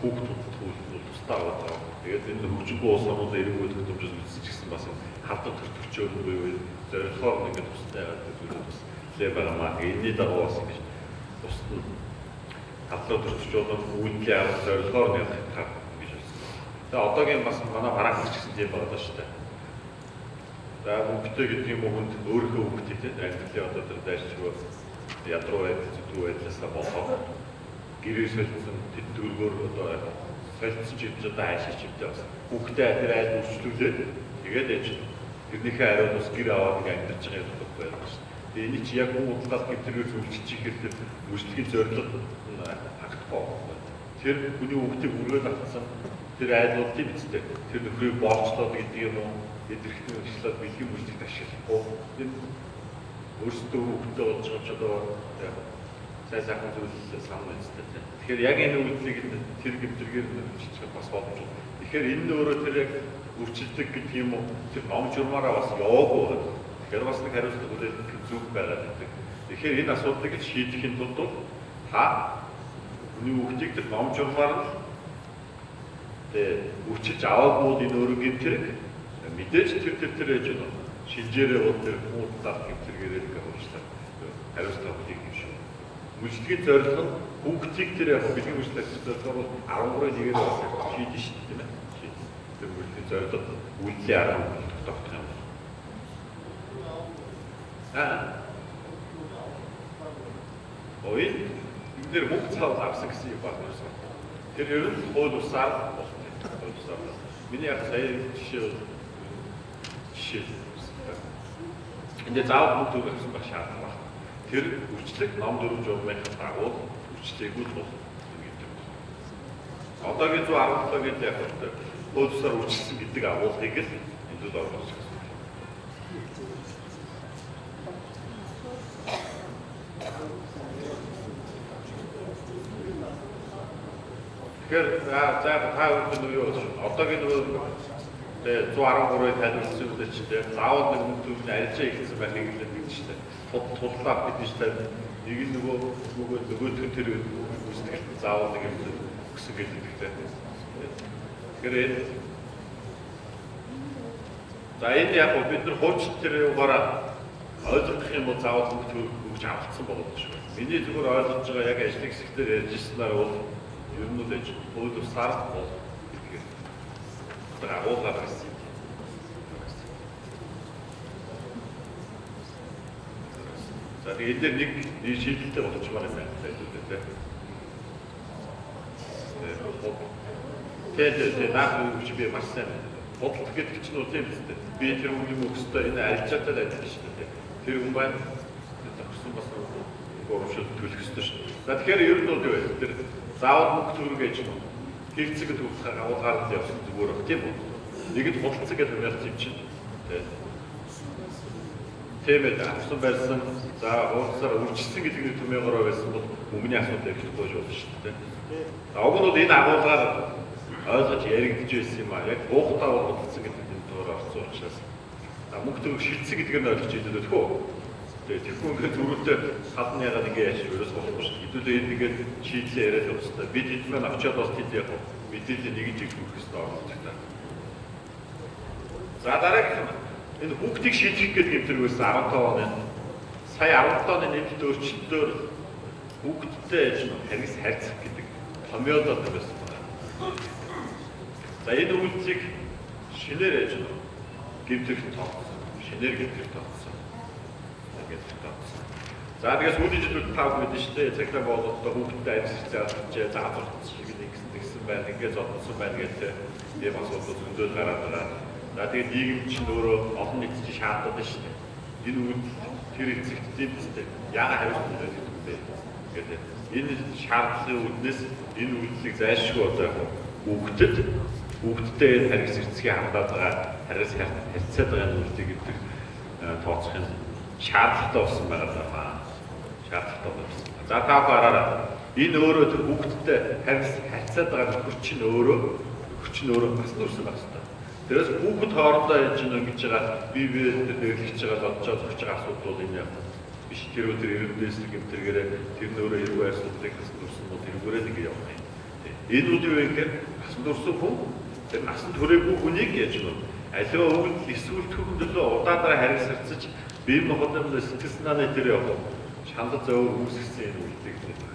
хүүхдүүд тусдаа байгаа. Тэгээд энэ хөгжингүй улс орнууд эргүү төгтөмжөс үзэж гисэн бас хавтад төртөгчөөр буюу зорилгоор ингээд тусдаа байгаа зүйлүүд бас лээ байгаа маа. Энэний дагуу бас ингэж тусд нь хавтад төртөгчөөр үйлдлийн арга зорилгоор нэг хаа гэж байна. Тэгээд одоогийн бас манай гараа гэж гисэн тийм байгаа шүү дээ. За хүүхдээ гэдэг юм уу хүнд өөрийнхөө хүүхдээ англи одоо тэр дайрчгүй ядруу байдал зүтүү байдлаасаа болоод гэрээ солилцсон тэдгүүргөөр одоо солилцсон ч юм одоо хайшиж чимтэй бас хүүхдээ тэр айл үрчлүүлээд тэгээд ээж тэрнийхээ ариун ус гэр аваад амьдарч байгаа юм байна шүү дээ. Тэгээ энэ чи яг хүн бодлоос гэмтэргээр зөвлөж ихээр тэр мөчлөгийн зорилго хагдахгүй. Тэр хүний хүүхдийг үргээд авсан тэр айлууд тийм үстэй. Тэр нөхрийг боолчлоод гэдэг юм уу эдэрхтний өршлөөд бэлгийн мөчлөгт ашиглахгүй. Энэ өөрсдөө хүүхдээ болж байгаа ч одоо сайхан зүйлс санаа үстэй. Тэгэхээр яг энэ үйлдэлийг тэр гэмтэргээр нөлөөлчих бас боломжтой. Тэгэхээр энэ нь өөрөө тэр яг үрчилдэг гэдэг юм уу тэр ном журмаараа бас яваагүй байна. Тэгэхээр бас нэг хариуцлага хүлээх зүг байгаа гэдэг. Тэгэхээр энэ асуудлыг шийдэхин тулд та хүний хүүхдийг тэр ном журмаар үрчилж аваагүй энэ өөрөө гэмтэрэг мэдээж тэр ээж нь шинжээрээ бол тэр хүүхдтэй гэмтэргээрээ хөрчлээ. Хариуцлага хүлээх юм шүү. Мөчлөгийн зорилго нь хүүхдийг тэр яг бэлгийн мөчлөгийн зорилгоор бол 13-1-ээр бас шийдэж шүү дээ тийм ээ. Тэр мөчлөгийн зорилго үйлдлийн арга тогтоох юм. Эдгээр мөнгө цаавал авсан гэсэн юм байна. Тэр ер нь хууль бусаар болно. Миний яг сая жишээ. Энд заавал мөнгө төгөх гэсэн байх шаардлага байна. Тэр үрчлэг ном 4 журмын дагуу үрчлээгүүд бол гэдэг. Одоогийн 117 гэдэг яг хууль бусаар үрчлсэн гэдэг агуулгыг л энд л оруулж байна. Тэгэхээр за та бүхэн юу вэ? Одоогийн нөгөө 113-ыг тайлбарласан үедээ ч тийм заавал нэг мөнгө төгрөгийн арилжаа ихсэн байхыг хэлээд байдаг шүү дээ. Тудлаа гэдэг чинь нэг нь нөгөөдгөө тэр үстгэл заавал нэг юм өгсөн гэдэг хэрэгтэй. Тэгэхээр за энэ яг бид нар хуучин тэр юугаараа ойлгох юм бол заавал мөнгө төгрөг авалтсан болоод шүү. Миний зүгээр ойлгож байгаа яг ажлын хэсгээр ярьж ирсэнээр бол ер нь л хууль бусаар бол гэдгээр агуулгаар байсан. За тэгээд энэ нэг шийдэлтэй болж байгаа юм байна тийм. Тэгээд наад үуч би маш сайн бодлого гэдэг чинь үү тийм үстэй. Би тэр юм өгсөй энэ арилжаатай байдаг шүү дээ. Тэр хүн байна. Төгсөн бас гомшил төлөх ёстой шүү. За тэгэхээр ер нь бол юу вэ? Тэр заавал мөнгө төгрөг гэж хэрэгцээгээ төгсөх агуулгаар л явсан зүгээр баг тийм үү? Нэгэд худалцаг гэж хэмээх юм чинь. Тийм ээ авсан байсан. За хуудасаар үржилсэн гэдэг нь төмөөгөөрөө байсан бол өмнө асуудал эхлэхгүй болно шүү дээ. Уг нь бол энэ агуулгаар ойлгож яригдж байсан юм аа. Яг буухтаа худалцсан гэдэг нь төр орсон учраас мөнгө төгрөг шилжсэн гэдгийг нь ойлгож идэв дөхөө. Тэгээд тэгэхгүй ингээд зүрхтэй халан ягаад ингээд яаж өрөөс болохгүй шүү. Хэдүүлээ энэ ингээд шийдлээ яриад явах хэрэгтэй. Бид энд маань очиод бас тэнд яг мэдээлэл нэгж их өгөх хэрэгтэй байна. За дараагийн энэ хүүхдийг шийдэх гэдэг гэмтэргээс 15 оны сая 17 оны нэмэлт өөрчлөлтөөр хүүхдтэй ээж нь харгас харьцах гэдэг томьёолоод байсан байна. За энэ үйлчлэг шинээр ээж нь гэмтэрх тооцсон. Шинээр гэмтэрх тооцсон. За тэгээс үүдийн жилүүд тав мэдэн шүү дээ. Цагтаа болоод хүүхдтэй ажиллаж зааж заавар шиг нэгсэн байна. Ингээд зодсон байна гэдэг ийм асуудал зөндөл гараад байгаа. За тэгээд нийгэм чинь өөрөө олон нийт чинь шаарддаг шүү дээ. Энэ үед тэр эцэгт дэмжтэй яагаад хариуцлага өгөх юм бэ гэдэг. Энэ шаардлагын үүднээс энэ үйлчлэг зайлшгүй одоо хүүхдэд харгас эцгийн хандаад байгаа харгас харьцаад байгаа үйлчлэг гэдэг тооцохын шаардлагатай болсон байгаа даа. Шаардлагатай болсон. За та хараараа энэ өөрөө тэр хүүхдэдтэй харьцаад байгаа хүч нь өөрөө бас нурсан байна. Тэрээс хүүхэд хоорондоо яаж ингэж байгаа бие биеэд дэрлэж байгаа бодож зогсож байгаа асуудал энэ яг биш. Тэр өдөр эрдэнэс гэмтэргээрээ тэр нөрөө эргүү асуудлыг нурсан бол тэргүүрээ ингэ явах юм. Энэ үйл юу гэхээр бас нурсан хүн тэр насан туршаагүй хүнийг яаж нь аливаа өвд эсвэл төвөндөлөө удаадаа харьцарцаж бие махбодын сэтгэл санааны тэр явах шаналл зөөр үүсгэсэн энэ үйлдэл гэдэг.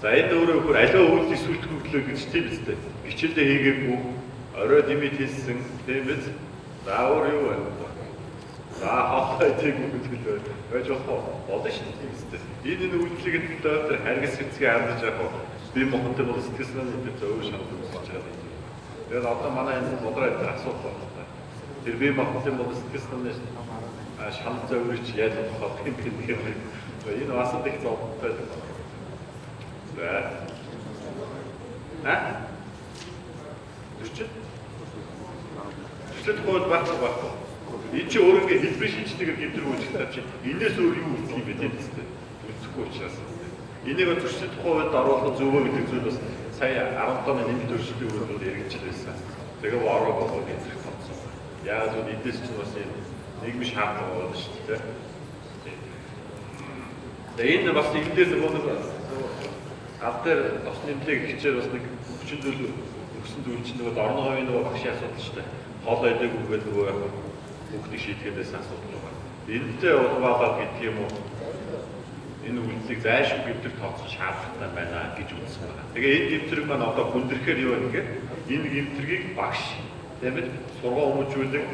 За энэ өөрөө бүр аливаа өвд эсвэл төвөндөлөө гэж тийм үстэй. Хичээлдээ хийгээгүй орой димит хийсэн тийм биз. За өөр юу вэ? За хавтай тийм үг хэлээ. Байж болно шүү дээ тийм үстэй. Энэ үйлчлэгэнд тэр харгас эцгээ хандаж явах бие махбодын бол сэтгэл санааны тэр зөөр шаналл үүсгэж байгаа. Тэгээд одоо манай энэ бодроо дээр асуудал байна. Тэр бие махбодын бол сэтгэл санааны шаналл зөөрч яаж болох юм бэ гэдэг. Энэ бас их зовтой. За. Төсөлт хойд багтаа. Энэ чи өөрөө хэлбэр шинжлэгээр гэмтэр үйлчлэх чи энэс өөр юу үлдэх юм бэ тийм үстэй. Үлдэхгүй учраас. Энийг төсөлт хойд оруулах зөвөө гэдэг зүйл бас сая 10 тонны нэмэлт өөрчлөлтийн өрөөнд яригдчихсэн байсан. Тэгээ ороо болоод гэмтэх болсон. Яагаад гэвэл эдээс чинь бас нийгмийн шаардлага байна шүү дээ. Тэгээ энэ бас энэ дээр нэг аль дээр бас нэмлэг хичээр бас нэг хүчин зүйл өгсөн зүйл чинь нөгөө орон хойны нөгөө багшийн асуудал шүү дээ. Хол эдэгүүгээд нөгөө хүүхдийг шийдэхээс асуудал байна. Энэтэй улбаагаад гэдэг юм уу? Энэ үйлчлэг зайлшгүй гэмтэр тооцох шаардлагатай байна гэж үзсэн байна. Тэгээ энэ гэмтрэг маань одоо хүндрэхээр юу вэ гэхээр энэ гэмтргийг багш тийм ээ сургууль хүмүүжүүлэг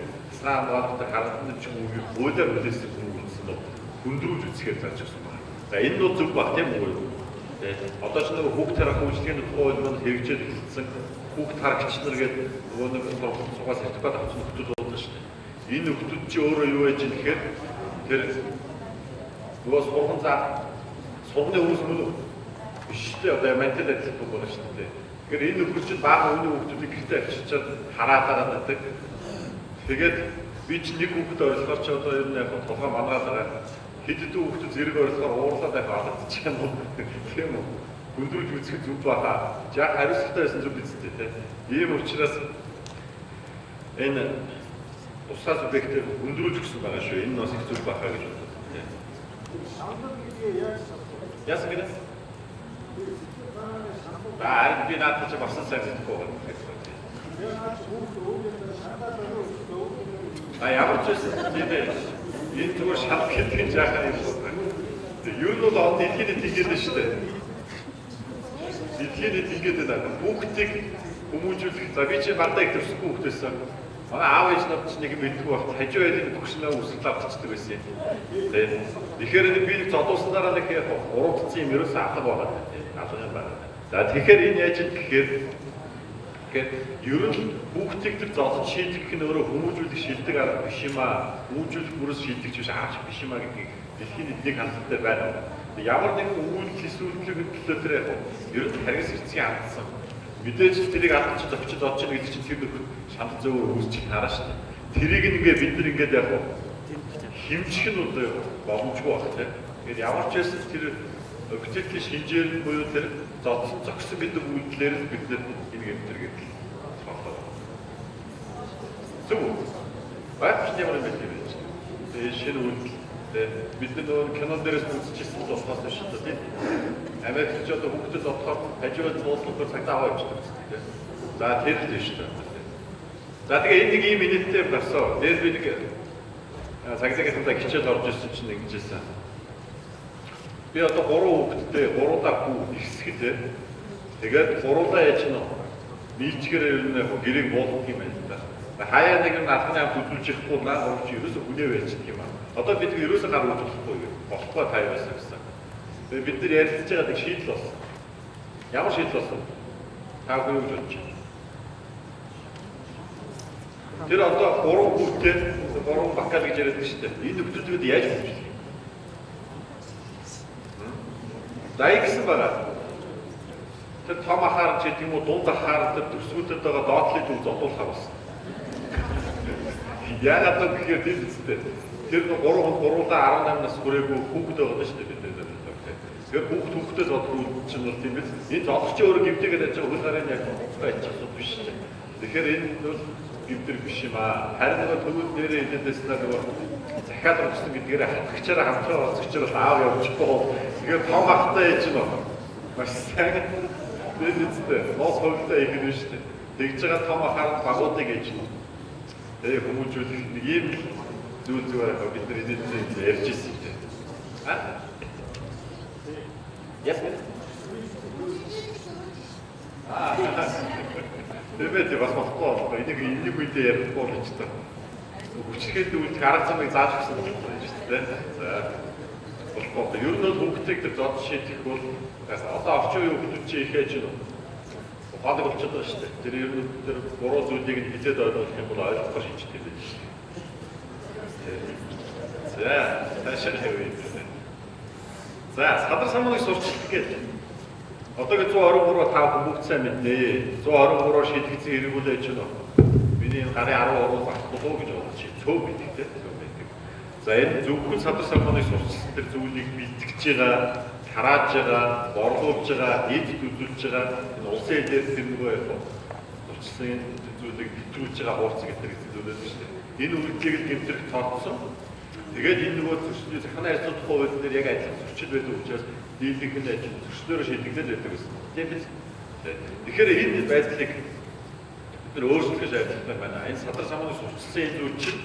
саан гадтай харагдаж үгүй хуулиар үлээсэн хүмүүс нь хүндрүүлж үзэхээр зааж өгсөн байна. За энэ нь зөв баг тийм үү? Одоо ч нэг хүүхд тарах үйлчлэгийн тухай маань хэрэгжээд эхэлсэн хүүхд харагч нар гэдэг нөгөө нэг сугаас сертификат авсан хүмүүс болно шүү дээ. Энэ хүмүүс чи өөрөө юу яаж юм гэхээр тэр нөгөө сургууль сургуулийн хүмүүс мөн биш дээ одоо менталитет гэдэг байна шүү дээ. Тэгэхээр энэ хүмүүс чинь бага үеийн хүмүүсийг гэртээ авчирчаад хараад байдаг. Тэгээд би ч нэг хүүхд орилгоор ч одоо ер нь яг толгой мангаад байгаа. Хэд хэдэн хүүхдүүд зэрэг орилгоор уурлаад байх алдчих юм уу? Тийм үү? Хүндрүүлж үзэх зүг баха. Яг хариуцлагатай байсан зүг биз дээ, тийм. Ийм учраас энэ тусгай субъектээр хүндрүүлж өгсөн байгаа шүү. Энэ нь бас их зүг баха гэж бодлоо, тийм. Яасан гэдэг? Би наадах чи басан сайн мэдгүй байна. Ямар ч тийм ээ. Энэ зүгээр шал гэдэг нь жаахан юм байна. Юу нь бол он дэлхийд тийгээд шүү дээ. Дэлхийд тийгээд байгаа. Хүүхдийг хүмүүжүүлэх. За би чи бандаа их төрсөн хүүхдээс. Манай аав ээж нар ч нэг мэдгүй байх. Хажуу байдлын төгснөө үсэл авчихдаг байсан юм. Тийм. Тэгэхээр би нэг зодуулсан дараа нэг урагдсан юм ерөөсөө алга байгаа. Алга юм байна. За тэгэхээр энэ яаж юм гэхээр ер нь хүүхдийг тэр зодод шийдэх нь өөрөө хүмүүжүүлэх шилдэг арга биш юм аа. Хүмүүжүүлэх бүрээс шийдэх ч биш аач биш юм аа гэдгийг дэлхийн эднийг хандлагатай байна. Ямар нэгэн үйлдэл эсвэл төлөө тэр яг ер нь харгас эцгийн хандсан. Мэдээж тэрийг алдчих зовчод одож ийн гэдэг чинь тэр шанал зөөр үүсчих хараа шүү дээ. Тэрийг ингээ бид нар ингээд яг хэмжих нь одоо боломжгүй баг тийм. Тэгэхээр ямар ч байсан тэр объективийн шинжээр буюу тэр зогсон гэдэг үйлдэлээр бид нар энэ гэмтэр гэдэг Зөв. Бааш ямар юм бэ? шинэ үйл. Бид нөгөө кинон дээрээс үзчихсэн л болохоос биш л тийм. Америкч одоо хүүхдэд бодохоор хажууд буудлахаар цагдаа аваа явчихдаг тийм. За тэр л биш үү. За тэгээ энэ нэг ийм инээдтэй барсан. Дээр би нэг цагаагийнхаа хичээл орж ирсэн чинь ингэжсэн. Би одоо 3 хүүхэдтэй 3 даа хүү ихсгэдээ. Тэгээд 3 даа яж нь нийлжгээр ер нь яг гэрийг буулгах юм байна л да. Хаяа нэг нь алхны амт үзүүлж ирэхгүй наа орж ерөөсө хүнээ байчих юм аа. Одоо бид ерөөсө гар үзүүлэхгүй болохгүй тайваасан гэсэн. Тэгээд бид нар ярилцж байгаа нэг шийдэл болсон. Ямар шийдэл болсон? Та юу гэж бодож байна? Тэр одоо 3 хүүтэй 3 бакал гэж яриад шүү дээ. Энэ нөхдөд яаж хийж? Зай гэсэн байна. Тэр том ахаар ч гэдэг юм уу дунд ахаар тэр төсвүүдэд байгаа доотлыг үл зодуулахаар болсон. Яагаад гэвэл тийм үстэй. Тэр 3-уудаа 18 нас хүрээгүй хүүхэд байгаа шүү дээ бид нар. Тэгэхээр хүүхдэд бодох чинь бол тийм биз. Энэ зодолч өөрөө гимтэйгээд яаж байгаа хөл харин яг байж асуудал биш шүү дээ. Тэгэхээр энэ бол гимтэр биш юм аа. Харин нөгөө төвөд нэрээ хэлээдсэн нөгөө захиад өгсөн гэдгээр хатгчаараа хамтран олцогчоор аав явчихгүй. Тэгэхээр том ахтай ээж нь маш сайн нэрнэцтэй. Моос хөвгтэй их юм шүү дээ. Тэгж байгаа том ахаар багуудыг ээж нь. Тэгээ хүмүүжүүлэх нэг юм зүйл зүгээр бид нар эдгээр ярьж ирсэн юм дээ. Яс мэ? Тэгээд бас болохгүй. Энийг үедээ ярихгүй гэж та. Хүчрхээд үйл гарах замыг зааж өгсөн юм байна шүү дээ. За. Болохгүй. Ер нь бол хүүхдийг тэр зод шийдэх бол одоо орчин үеийн хүүхдүүд чи их ээж нь ухааныг болчиход байгаа шүү дээ. Тэр ер нь тэр буруу зүйлийг нь хилээд ойлгох юм бол ойлгохоор шийддэг юм шүү дээ. За, таашаа хэвээ. За, садар самууныг сурчлах гэдэг. Одоогийн 123 та бүгд сайн мэднэ. 123-оор шийдэгдсэн хэрэгүүлж байна. Миний гарын 13 багтуулаа гэж бодож чи цөв мэдээ тийм байдаг. За энэ зөвхөн садар самууныг сурчсан тэр зүйлийг бэлтгэж байгаа, тарааж байгаа, борлуулж байгаа, эд үзүүлж байгаа энэ улсын хэлээр тэр нөгөө яг сурчсан зүйлийг битрүүлж байгаа хурц гэдэг зүйлүүд шүү дээ. Энэ үргэлжлийг л гэмтрэх тооцсон. Тэгээд энэ нөгөө зөрчлийн захны ажлын хувьд нэр яг адилхан зөрчил байдаг учраас дийлэнх нь ажил зөрчлөөр шийдэгдэл байдаг гэсэн. Тийм биз? Тэгэхээр энэ байдлыг бид нөр өөрчлөх шаардлагатай байна. Энэ садар самууныг сурчсан энэ зүйл чинь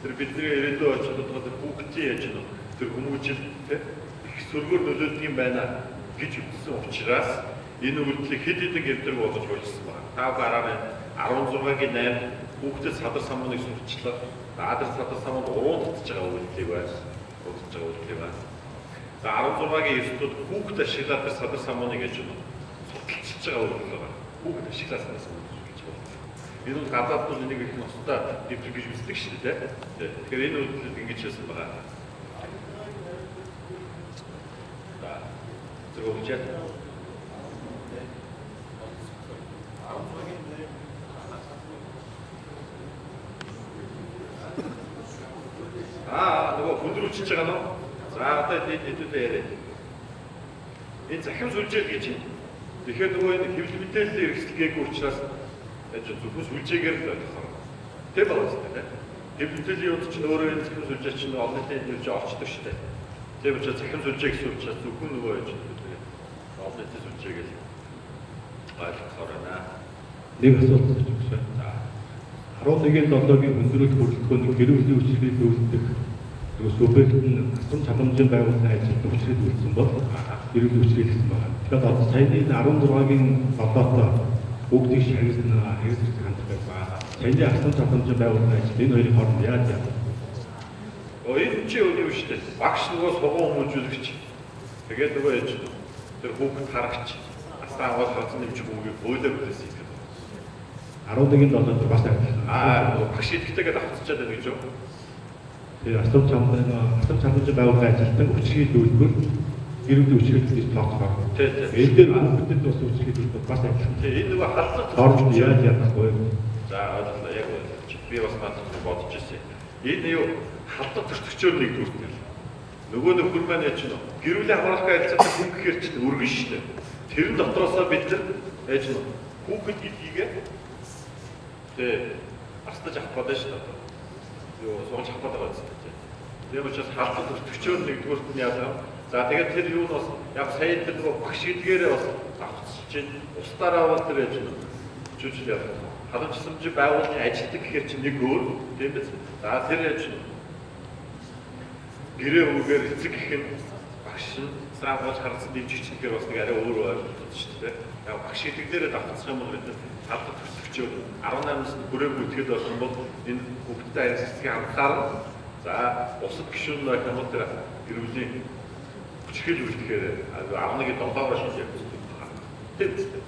тэр бидний ирээдүйн очиод тэр хүүхдийн яж нь тэр хүмүүжил их сөргөөр нөлөөлдөг юм байна гэж үзсэн учраас энэ үйлдэлийг хэд хэдэн гэмтрэг болгож болчихсон байна. Та гараар 16-гийн 8 хүүхдэд садар самууныг сурчлаа. Наадар садар самуун уруу татж байгаа үйлдэлийг байна. Удаж байгаа үйлдэлийг байна. За 16-гийн 9-д хүүхд ашиглаад тэр садар самууныг гэж судалж байгаа үйлдэл байна. Хүүхд ашиглаад садар самууныг судалж байгаа. Энэ бол гадаад бол энийг их ностой дэвтрэх гэж үздэг шүү дээ. Тэгэхээр энэ үйлдэл ингэж хийсэн байгаа. За зөв үгчээ. Нөгөө хүндрүүлж байгаа нь. За одоо хэдүүдээ яриа. Энэ захим сүлжээл гэж юм. Тэгэхээр нөгөө энэ хэвлэл мэдээлэл хэрэгсэлгээгүй учраас зөвхөн сүлжээгээр л ойлгох. Тийм байна шүү дээ. Хэвлэл мэдээллийн юуд чинь өөрөө энэ захим сүлжээ чинь олон нийтэд нэрж орчдөг шүү дээ. Тийм учраас захим сүлжээ гэсэн учраас зөвхөн нөгөө яаж олон нийтэд сүлжээгээл ойлгохоор байна. Нэг асуулт өгсөн. За 11-ийн 7-гийн хүндрэл хөдөлгөөнд гэр бүлийн хүчлийг зөвлөдөг субъект нь асуун чадамжийн байгууллагын ажилд хүчлийг үйлдсэн бол гэр бүлийн хүчлийг гэсэн байна. Тэгэхээр одоо саяны 16-гийн 7-той бүгдийг шагнасан хэрэгсэл хандах байна. Саяны асуун чадамжийн байгууллагын ажил энэ хоёрын хооронд яаж яах вэ? Энэ чи үгүй шүү дээ. Багш нөгөө сургууль хүмүүжүүлэгч. Тэгээд нөгөө яж тэр хүүхд харагч. Асаа аваад хацсан нэмж хүүгийг бойлоо бүтээсэн юм. 11-ийн 7-д бас багш идэхтэйгээ давтчихад байна гэж юу? Тэгээ асуун чадамжийн байгууллагын ажилтан хүчлийг зөвлөхөр гэр бүлийн хүчлийг гэж тооцоо. Энэ дээр хүүхдэд бас хүчлийг зөвлөх бас адилхан. Энэ нөгөө халдлагт хооронд яаж яах вэ? За ойлголоо яг би бас надад бодож ирсэн. Энэ юу халдлагт төртөгчөөр нэгдүгээр. Нөгөө нөхөр маань яж нь гэр бүлийн хамгаалалтын харилцаатай хүн гэхэр чинь өргөн шүү дээ. Тэрэн дотроосоо бид нар яж нь хүүхэд гэдгийгээ тэгээ астаж авах болно шүү дээ. Юу сууж авах гэдэг байна. Тийм учраас халдвар өтгчөөр нэгдүгээр нь яасан. За тэгээд тэр юу нь бас яг сая тэр нөгөө багш гэдгээрээ бас авцж чинь устдаараа бол тэр яж жүжил яах. Халамжлалч байгууллагын ажилтг гэхэр чинь нэг өөр тийм биз. За тэр яж гэрээ үгээр эцэг гэх нь багш нь срам болж харсан дэмжигч гэхээр бас нэг арай өөр ойлголт шүү дээ. Яг багш гэдэг дээрээ давтчих юм бол бид халдвар өтгчөөр 18-аас хүрээгүй итгэл болсон бол энэ хүүхдэд ажиглахыг анхаарна. За бусад гишүүн байх юм бол тэр гэрүүлийн хүчрхийл үлдэхээр 11-ийн 7-оор шинж явуулсан байна. Тийм үү?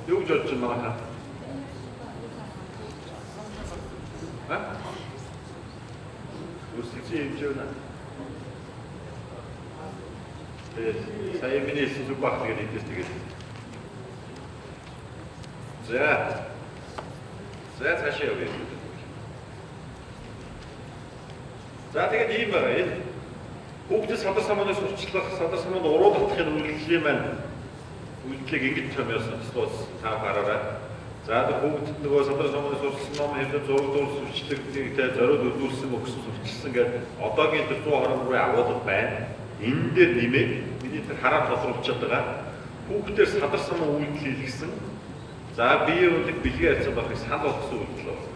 Юу гэж бодож байна манайхаа? Үсэлцэн хэмжээ байна. Сая миний зүг багт гэдэг юм тэгээд. За цаашаа явъя. За тэгээд ийм байна. Хүүхдэд садар самуунаас урчлах, садар самуунд уруулдахын үйлдлийн маань үйлдлийг ингэж томьёосон тус та гараарай. За хүүхдэд нөгөө садар самуунаас урчлсан ном хэвлэл зураг дуурс үйлчлэгтэй зориуд өдөрсөн өгсөн сурчилсан гэдэг одоогийн 123 агуулга байна. Энэ дээр нэмээд миний тэр хараа тодруулчихад байгаа. Хүүхдээр садар самуун үйлдэл хийлгсэн. За бие үлэг бэлгийн харьцан байхыг санал болгосон үйлдэл байна.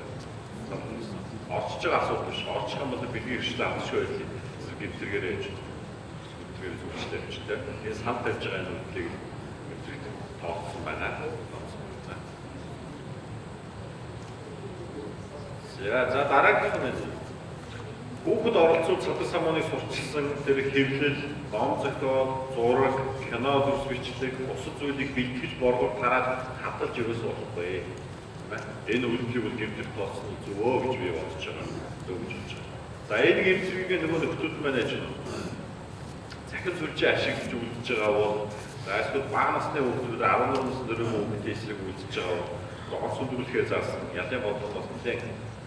Орчиж байгаа асуудал биш. Орчих юм бол бэлгийн хэрэгсэл авчихгүй байл. Гэмтэргээр ээж. Гэмтэргээр зүгчтэй бичтэй. Энэ санал тавьж байгаа энэ үйлдэлийг гэмтэрэг тооцсон байна. За дараагийнх нь хүүхэд оролцуулж садар самууныг сурчилсан тэр хэвлэл, ном зохиол, зураг, кино зүрс бичлэг, бусад зүйлийг бэлтгэж борлуулж тарааж хадгалж өрөөс болохгүй. Энэ үйлдэлийг бол гэмтэр тооцсон зөвөө гэж би бодож байгаа. Зөв гэж бодож байгаа. За энэ гэмтрийг нөгөө нөхдүүд маань ажил. Захин сүлжээ ашиглаж үлдэж байгаа бол за эсвэл бага насны хүүхдүүд 14 насны хүүхдийн эсрэг үлдэж байгаа бол гол сүлдүүлэхээр заасан. Ялын бодлого бас нэлээд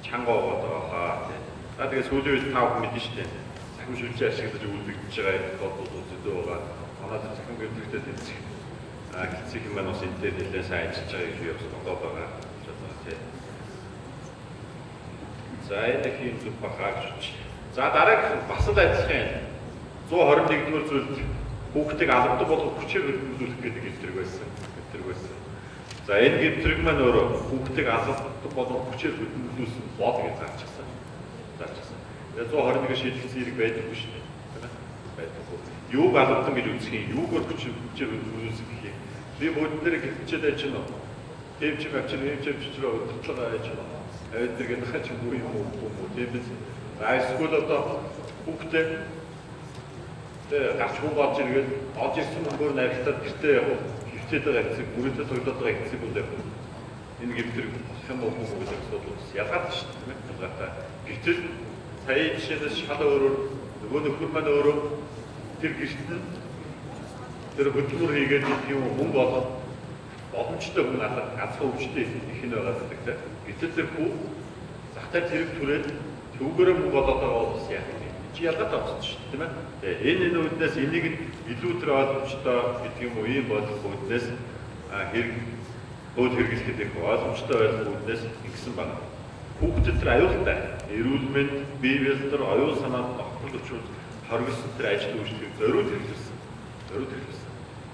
чанга байгаа хаа. За тэгээд сүүлийн үед тав мэдэн штэ. Захин сүлжээ ашиглаж үлдэж байгаа бодлого зөндөө байгаа. Манайд захин гэмтрэгтэй тэнцэх. Хэцэг юм байна бас энэ дээр нэлээд сайн ажиллаж байгаа гэж би бас бодоод байгаа. За энэ их юм зүг багаж. За дараагийн бас л адилхан 121-р зүйлд хүүхдийг албадаг болгох хүчээр хөдөлгөх гэдэг гэмтрэг байсан. За энэ гэмтрэг маань өөрөө хүүхдийг албадаг болгох хүчээр хөдөлгүүлсэн бод гэж заачсан. Тэгээ 121-ээр шийдэгдсэн хэрэг байдаггүй шүү дээ. Байдаггүй. Юуг албадан гэж үзэх юм, юугаар хүчээр хөдөлгүүлсэн гэх юм. Би бүгднэрээ хэлчихээд байж гэнэ. Тэвч авчираа өдөртлөг байж гэнэ. Эдгээр нэг ч юу юм уу тийм биз. Эсвэл одоо хүүхдээ гарч хүн болж иргээд олж ирсэн мөнгөөр найралтад гэртээ явах хөвчээд байгаа хэсэг бүрээдээ тогтоод байгаа хэсэг бол энэ гэмтэр болох юм уу гэдэг асуудал бас ялгаад шүү дээ тийм ээ. Ялгаатай. Гэтэл сая жишээс шал өөрөөр нөгөө нөхөр маань өөрөө тэр гэрт нь тэр хөдөлмөр хийгээд юм мөнгө олоод боломжтой хүн алга ганцхан өвчтэй их нь байгаа гэдэг тийм. Гэтэл тэр хүү захтай зэрэг түрээд төвгөрөө мөнгө болоод байгаа бол яах вэ? Чи ялгаад авчихсан шүү дээ тийм ээ. Энэ үднээс энийг илүү тэр ойлгомжтой гэдэг юм уу ийм болох үднээс хэрэг хууль хэрэглэхэд их ойлгомжтой байх үднээс ингэсэн байна. Хүүхдэд тэр аюултай эрүүл мэнд бие биелдэр оюун санаанд тогтмол өчрүүл хоригсон тэр ажил үйлчлэгийг зориуд хэрэглэсэн.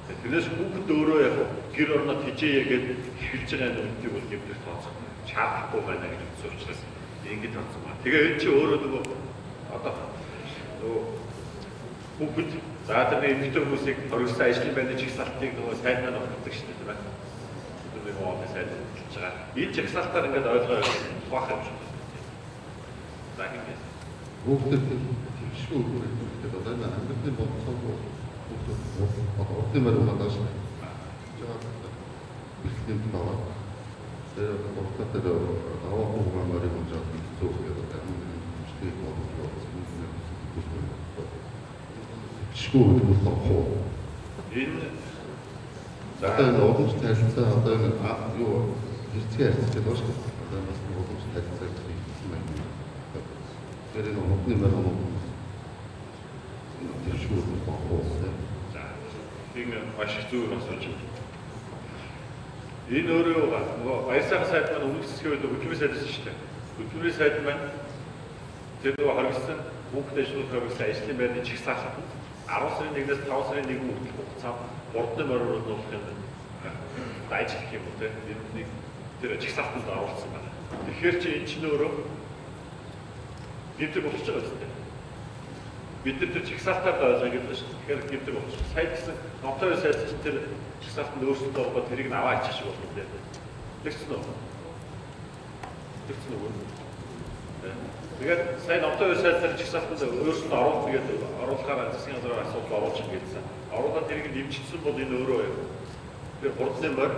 Тэрнээс хүүхд өөрөө яг гэр орнод хижээе гэдэг эхэлж байгаа нүдийг бол гэмтэр тооцох шаардлагагүй байна гэж үзсэн учраас ингэж тооцсон байна. Тэгээ энэ чи өөрөө нөгөө одоо хүүхд за тэр нэг эмэгтэй хүмүүсийг хоригсон ажлын байрны жигсаалтыг нөгөө сайднаа нөхдөг шүү дээ тийм ээ. Тэр нэг оо сайд хэлж байгаа. Энэ жигсаалтаар ингэж ойлгоо баах юм шиг. За ингэж хүүхдэд төвшгүй гэдэг одоо энэ амьдралын бодлого 어떤 말을 만나시나요? 비슷한 나와. 제가 똑같은 나와 보고만 말이 먼저 들어오게 되면 쉽게 모두 치고 못하고. 어떤 어둠 스타일에서 어떤 요 비슷해서 제가 어떻게 어떤 어둠 스타일에서 있으면 그래도 어떤 말을 하고 치고 못하고. Энэ маш их зүйл асууж байна. Энэ өөрөө нөгөө баясаар сайд маань үнэлсэх үед хөтөлбөрийн сайд байсан шүү дээ. Хөтөлбөрийн сайд маань тэр нөгөө хоригдсан хүүхдээ шууд хоригдсан ажлын байрны чигсаалтанд 10 сарын 1-ээс 5 сарын 1 хүртэл хугацаанд 3-ны морь оруулахын ажил юм уу те тэр чигсаалтанд оруулсан байна. Тэгэхээр чи энэ чинь өөрөө гэмтэг болчихж байгаа юм. Бид нар тэр чигсаалтаар ойлгож байгаа шүү. Тэгэхээр гэмтэг болчих. Сая гэсэн номтой сайд чинь тэр чигсаалтанд өөрсдөө ороод тэрийг нь аваа иччих шиг болно те. Тэгсэн үү? Тэгсэн үү? Тэгээд сайн номтой сайдаар чигсаалтанд өөрсдөө оруулах тэгээд оруулахаар засгийн газраар асуудал оруулж ирсэн. Оруулаад тэрийг дэмжигдсэн бол энэ өөрөө юм. Тэр хурдны морь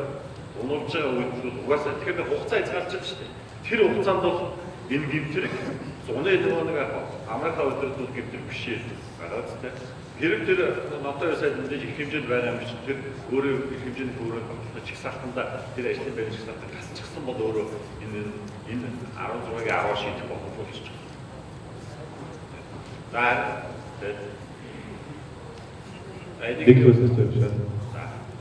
унуулж байгаа үед бол угаасаа тэгэхээр хугацаа хязгаарч байгаа шүү дээ. Тэр хугацаанд бол энэ гэмтрэг зуны нэг Америкийн улирдууд гэмтрэг биш ээ. Гараад тэ. Хэрэг тэр номтой сайд мэдээж их хэмжээнд байгаа юм биш. Тэр өөрөө их хэмжээний хөрөөр багтах чигсаалтанда тэр ажлын байр чигсаалтанд гасчихсан бол өөрөө энэ 16-гийн 10 шийдэх боломжтой болчих. Нэг зүйлс зөвшөөр.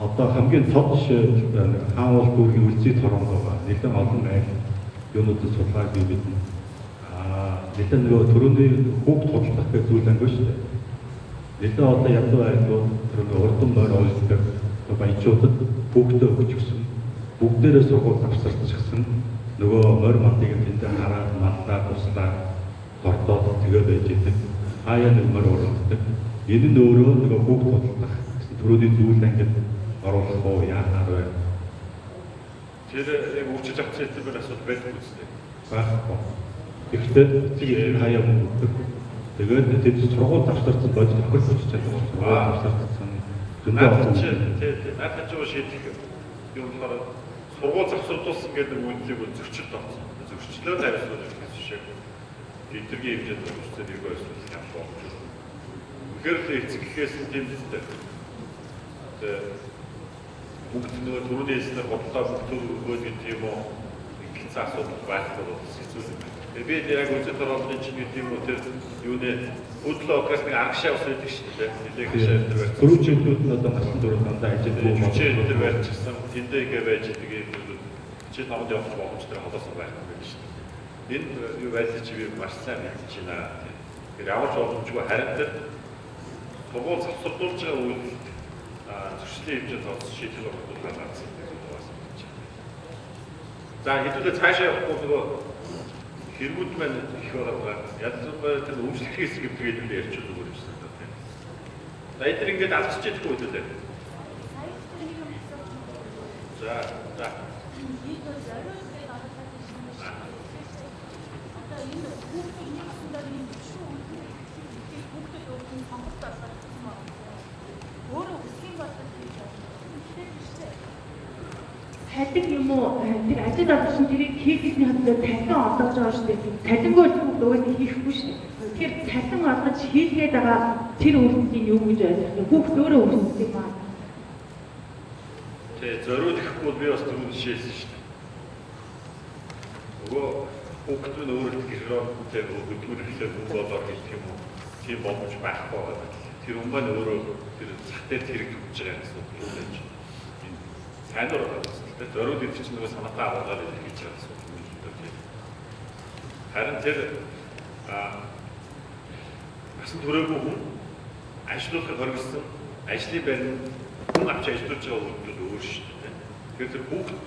Одоо хамгийн цог жишээ хаан уул дүүргийн үлзий тороонгоо нэлээд олон байр юунуудад судалгааг бий бидэн. Нэлээд нөгөө төрөний хүүхд худалдах гэх зүйл ангүй шүү дээ. Нэлээд одоо ядуу айлгууд төрөний урдан морь ойлдог баячуудад хүүхдээ өгч гисэн. Бүгдээрээ сургууль авсарчихсан. Нөгөө морь мандыг тэнд хараад мандаад туслаад гортоод тэгээ байж идэг. Хаяа нэг морь уралдаг. Энэ нь өөрөө нөгөө хүүхд худалдах гэсэн төрөний зүйл ангид оруулах уу яахаар вэ? Тэр яг үүсэж авсан хэлбэр асуудал байдаг үстэй. Байхгүй. Гэхдээ эцэг хаяа өгдөг. Тэгээд тэд сургууль давсарсан бодит охид хүч чадвар сургууль давсарсан. Наадах чинь шийдэх юм болохоор сургууль завсардуулсан гэдэг үгнийг зөрчилд авсан. Зөрчлөө тавьсан гэсэн шиг. Эдгэргийн хэмжээнд үүссэн нэг ойлголт юм байна. Тэгэхээр л эцэг гэхээс тийм үстэй. Бүгд нөгөө түрүүний хэлснээр бодлоо бүгд өгөөд гэдэг юм уу? Их асуудал байхгүй бол хэцүү юм. Би яг үзэл оролцооны чинь гэдэг юм уу тэр юуны хөдлөө окрас нэг аргашаа ус байдаг шүү дээ. Нэлээх шавь тэр барьсан. Төрүүчүүд нь одоо насан турш дандаа ажилладаг юм аа. Тэр барьчихсан. Тэндээ ингэ байж байгаа юм бол чи намд явах боломжтой холоосон байхгүй байх шүү дээ. Энэ юу байдлыг чи би маш сайн мэдэж байна. Тэр ямар ч боломжгүй харин тэр сургууль завсардуулж байгаа үед зөрчлийн хэмжээнд тооцсон шийдэл болоод гаргасан гэдэг бас байна. За хэдүүлээ цаашаа явахгүй нөгөө хэрэгүүд маань их байгаа. Ядчилбар тэр өмчлөх хэсэг гэдгийг л ярьж байгаа юм шиг байна. За эдгээр ингээд алчж идэх үү дээ. За. Хайдаг юм уу? Тэр ажил олсон тэрийг хийхний хамтдаа цалин олгож байгаа шүү дээ. Цалингүй бүгд өөрөө хийхгүй шүү дээ. Тэгэхээр цалин олгож хийгээд байгаа тэр үйлдэл юу гэж ойлгох вэ? Бүгд өөрөө өөрсдөө юм аа. Тэгээ зориуд ихгүй би бас түрүү жишээлсэн шүү дээ. Нөгөө бүгд нь өөрөө гэрээ хөдөлгөөнөөр хүн болоод гэх юм уу? Тийм боломж байхгүй байгаа. Тэр хүн маань өөрөө тэр зах дээр хэрэг төгсөж байгаа гэсэн үг юм байна. Сайнаар байна. Зориуд идэх чинь нөгөө санаатай агуулгаар хийж байгаа гэсэн. Харин тэр насан туршаагүй хүн ажлуулахыг хоригдсан ажлын байр нь хүн авч ажиллаж байгаа хүмүүс өөр шүү дээ. Тэгэхээр тэр хүүхд